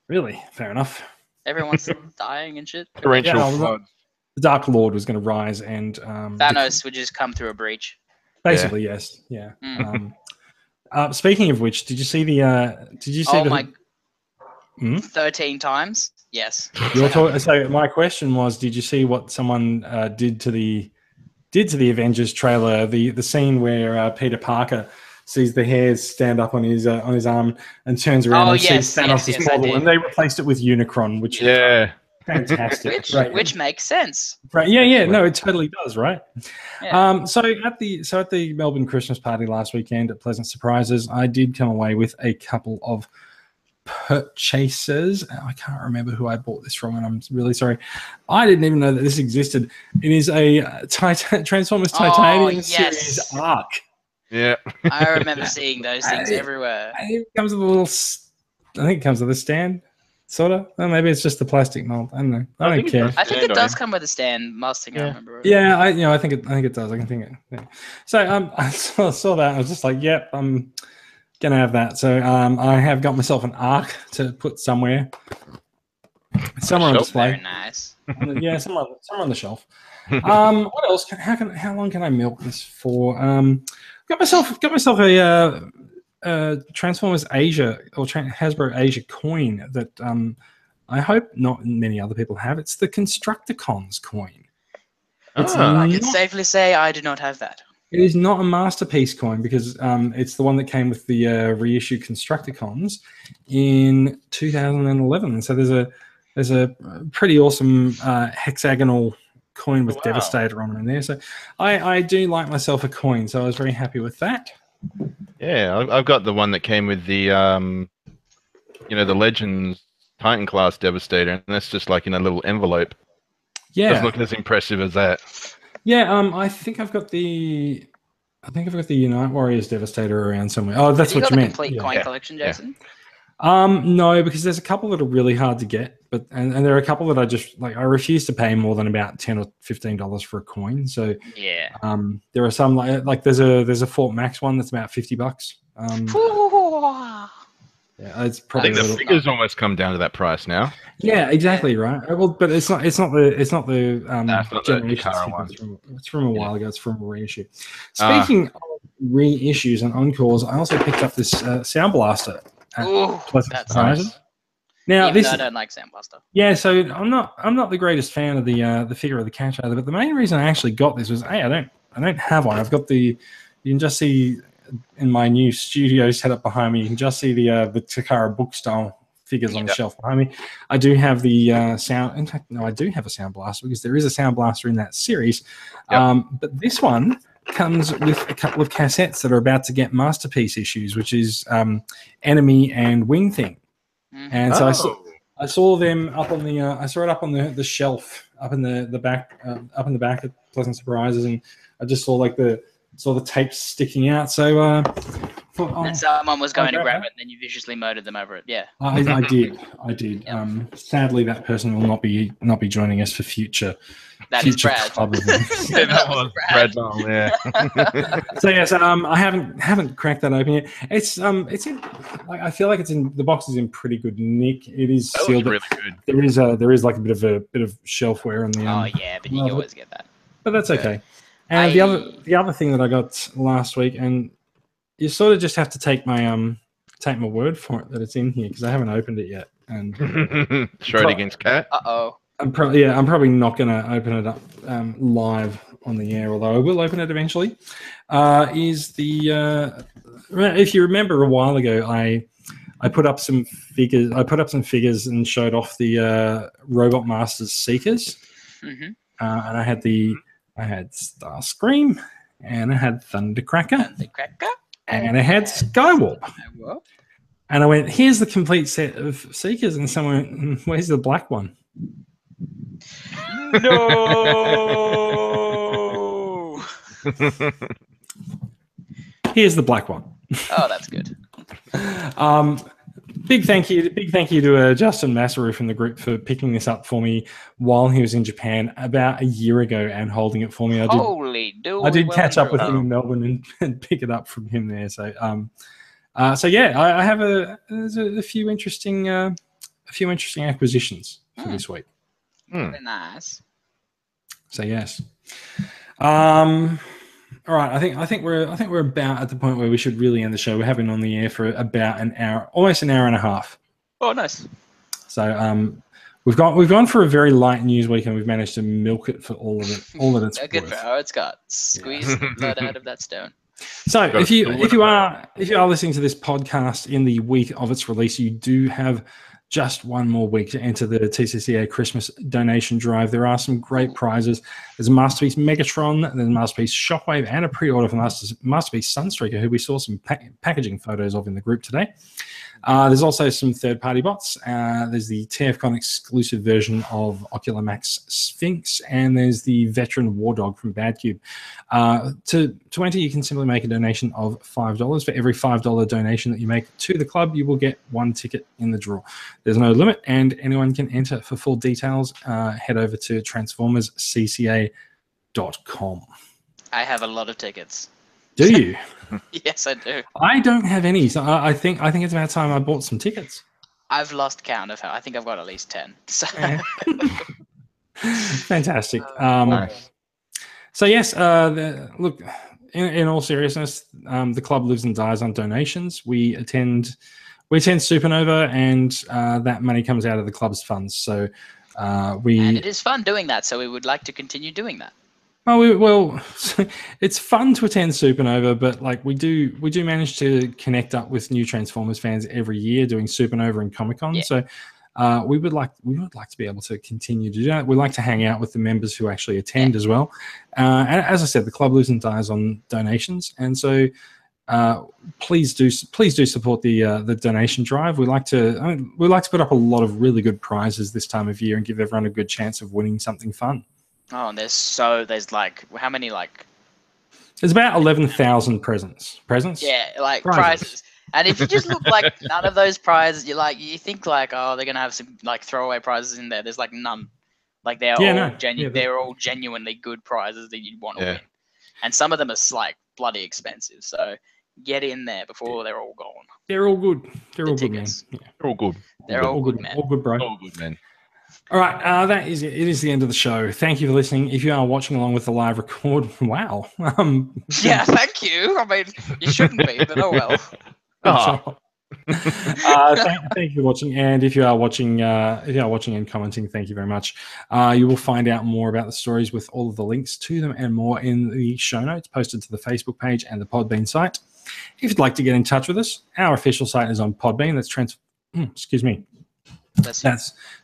Really? Fair enough. Everyone's dying and shit. Torrential flood. The Dark Lord was going to rise, and Thanos would just come through a breach. Basically, yes. Yeah. Speaking of which, did you see the? 13 times? Yes. So my question was, did you see what someone did to the Avengers trailer? The scene where Peter Parker sees the hairs stand up on his arm and turns around and sees Thanos' model, and they replaced it with Unicron, which is fantastic. Which makes sense. Right? Yeah. No, it totally does. Right. Yeah. So at the Melbourne Christmas party last weekend at Pleasant Surprises, I did come away with a couple of purchases. I can't remember who I bought this from, and I'm really sorry. I didn't even know that this existed. It is a Transformers Titanium series arc. Yeah, I remember seeing those things everywhere. It comes with a little. I think it comes with a stand, sort of. Or maybe it's just the plastic mold. I don't know. I don't care. I think it does come with a stand. Mustang, I remember. Yeah, I think it does. I can think it. Yeah. So I saw that. I was just like, yep, I'm gonna have that. So I have got myself an arc to put somewhere on display. Very nice. Yeah, somewhere on the shelf. What else? How long can I milk this for? Got myself a Transformers Asia or Hasbro Asia coin that I hope not many other people have. It's the Constructicons coin. I can safely say I do not have that. It is not a masterpiece coin because it's the one that came with the reissue Constructicons in 2011. So there's a pretty awesome hexagonal coin with Devastator on it in there. So I do like myself a coin. So I was very happy with that. Yeah, I've got the one that came with the the Legends Titan class Devastator, and that's just like in a little envelope. Yeah, doesn't look as impressive as that. Yeah, I think I've got the Unite Warriors Devastator around somewhere. Oh, that's what you meant. Complete coin collection, Jason? No, because there's a couple that are really hard to get, but and there are a couple that I just like. I refuse to pay more than about $10 or $15 for a coin. So yeah, there are some like there's a Fort Max one that's about $50. Yeah, it's probably. I think the figures almost come down to that price now. Yeah, exactly right. Well, but it's not the generation one. It's from a while ago. It's from a reissue. Speaking of reissues and encores, I also picked up this Sound Blaster. That's nice. Now, Even though I don't like Sound Blaster. Yeah, so I'm not the greatest fan of the figure of the catch either. But the main reason I actually got this was I don't have one. I've got you can just see in my new studio setup behind me. You can just see the Takara book style figures on the shelf behind me. I do have the sound. In fact, no, I do have a Sound Blaster because there is a Sound Blaster in that series. But this one comes with a couple of cassettes that are about to get masterpiece issues, which is Enemy and Wing Thing. And so I saw them up on the I saw it up on the shelf up in the back at Pleasant Surprises, and I just saw the tapes sticking out. So And someone was going to grab it, and then you viciously murdered them over it. Yeah. I did. Yep. Sadly, that person will not be joining us for future. That is Brad. Club events. Yeah, that was Brad's on there. So yes, I haven't cracked that open yet. It's in. I feel like the box is in pretty good nick. It is sealed. Really good. There is like a bit of shelfware on the. Oh yeah, but you always get that. But that's okay. And the other thing that I got last week, and you sort of just have to take my word for it that it's in here because I haven't opened it yet. And Schrodinger's cat. I'm probably not going to open it up live on the air, although I will open it eventually. If you remember a while ago, I put up some figures. I put up some figures and showed off the Robot Masters Seekers, and I had Starscream, and I had Thundercracker, and I had Skywarp. And I went, here's the complete set of Seekers, and someone went, where's the black one? No. Here's the black one. Oh, that's good. Big thank you to Justin Massaru from the group for picking this up for me while he was in Japan about a year ago and holding it for me. I did catch up with him in Melbourne and pick it up from him there. So I have a few interesting acquisitions for this week. Very nice. So yes. All right, I think we're about at the point where we should really end the show. We're having on the air for about an hour, almost an hour and a half. Oh, nice. So we've gone for a very light news week, and we've managed to milk it for all that it's good worth. for how it's got. Squeeze the blood out of that stone. So if you are listening to this podcast in the week of its release, you do have just one more week to enter the TCCA Christmas donation drive. There are some great prizes. There's a Masterpiece Megatron, there's a Masterpiece Shockwave, and a pre-order for Masterpiece Sunstreaker, who we saw some packaging photos of in the group today. There's also some third-party bots. There's the TFCon exclusive version of Ocular Max Sphinx, and there's the Veteran War Dog from Badcube. To enter, you can simply make a donation of $5. For every $5 donation that you make to the club, you will get one ticket in the draw. There's no limit, and anyone can enter. For full details, head over to transformerscca.com. I have a lot of tickets. Do you? Yes, I do. I don't have any, so I think it's about time I bought some tickets. I've lost count of how. I think I've got at least 10. So. Fantastic. Nice. So yes, look. In all seriousness, the club lives and dies on donations. We attend Supernova, and that money comes out of the club's funds. So and it is fun doing that. So we would like to continue doing that. Well, it's fun to attend Supernova, but like we do manage to connect up with new Transformers fans every year doing Supernova and Comic-Con. Yeah. So we would like to be able to continue to do that. We like to hang out with the members who actually attend as well. And as I said, the club lives and dies on donations, and so please do support the donation drive. We like to put up a lot of really good prizes this time of year and give everyone a good chance of winning something fun. Oh, and there's like how many like? There's about 11,000 presents. Yeah, like prizes. And if you just look like none of those prizes, you think like, oh, they're gonna have some like throwaway prizes in there. There's like none. Like they're all genuinely good prizes that you'd want to win. And some of them are like bloody expensive. So get in there before they're all gone. They're all good. They're all good, man. Yeah. They're all good. They're all good, man. All good, bro. All good, man. All right, that is it. It is the end of the show. Thank you for listening. If you are watching along with the live record, wow. Yeah, thank you. I mean, you shouldn't be, but oh well. Thank you for watching, and if you are watching and commenting, thank you very much. You will find out more about the stories with all of the links to them and more in the show notes posted to the Facebook page and the Podbean site. If you'd like to get in touch with us, our official site is on Podbean. That's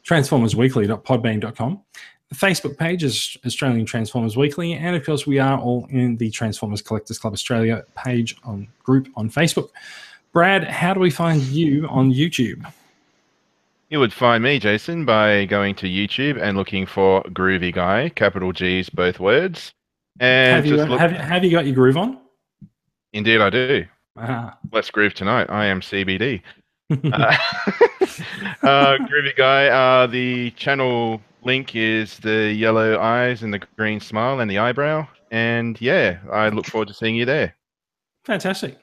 transformersweekly.podbean.com. The Facebook page is Australian Transformers Weekly, and of course we are all in the Transformers Collectors Club Australia page on group on Facebook. Brad, how do we find you on YouTube? You would find me, Jason, by going to YouTube and looking for Groovy Guy, capital G's, both words. And have you got your groove on? Indeed, I do. Let's groove tonight. I am CBD. Groovy guy. The channel link is the yellow eyes and the green smile and the eyebrow. And yeah, I look forward to seeing you there. Fantastic.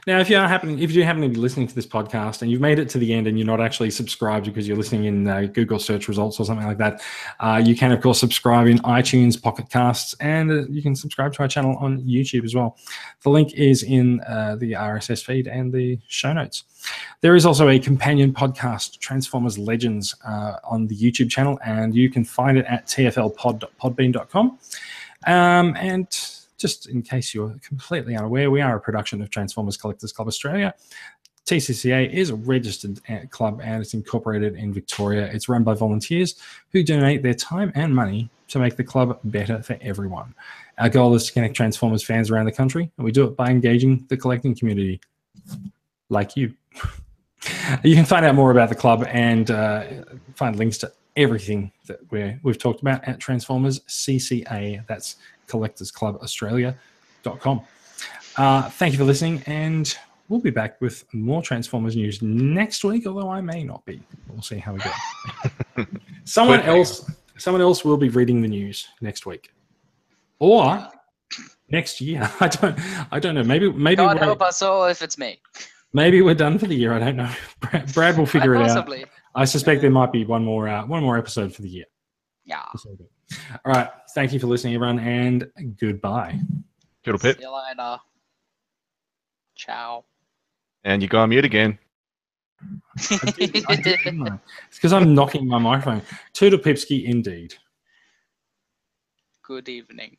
Now, if you do happen to be listening to this podcast and you've made it to the end and you're not actually subscribed because you're listening in Google search results or something like that, you can, of course, subscribe in iTunes, Pocket Casts, and you can subscribe to our channel on YouTube as well. The link is in the RSS feed and the show notes. There is also a companion podcast, Transformers Legends, on the YouTube channel, and you can find it at tflpod.podbean.com. And just in case you're completely unaware, we are a production of Transformers Collectors Club Australia. TCCA is a registered club and it's incorporated in Victoria. It's run by volunteers who donate their time and money to make the club better for everyone. Our goal is to connect Transformers fans around the country, and we do it by engaging the collecting community like you. You can find out more about the club and find links to everything that we've talked about at Transformers CCA. That's collectorsclubaustralia.com. Thank you for listening, and we'll be back with more Transformers news next week, although I may not be. We'll see how we go. Someone else will be reading the news next week. Or next year. I don't know. Maybe God help us all if it's me. Maybe we're done for the year. I don't know. Brad will figure it out. I suspect there might be one more episode for the year. Yeah. All right. Thank you for listening, everyone, and goodbye. Toodle pip. See you later. Ciao. And you go on mute again. I did, didn't I? It's because I'm knocking my microphone. Toodle pipski indeed. Good evening.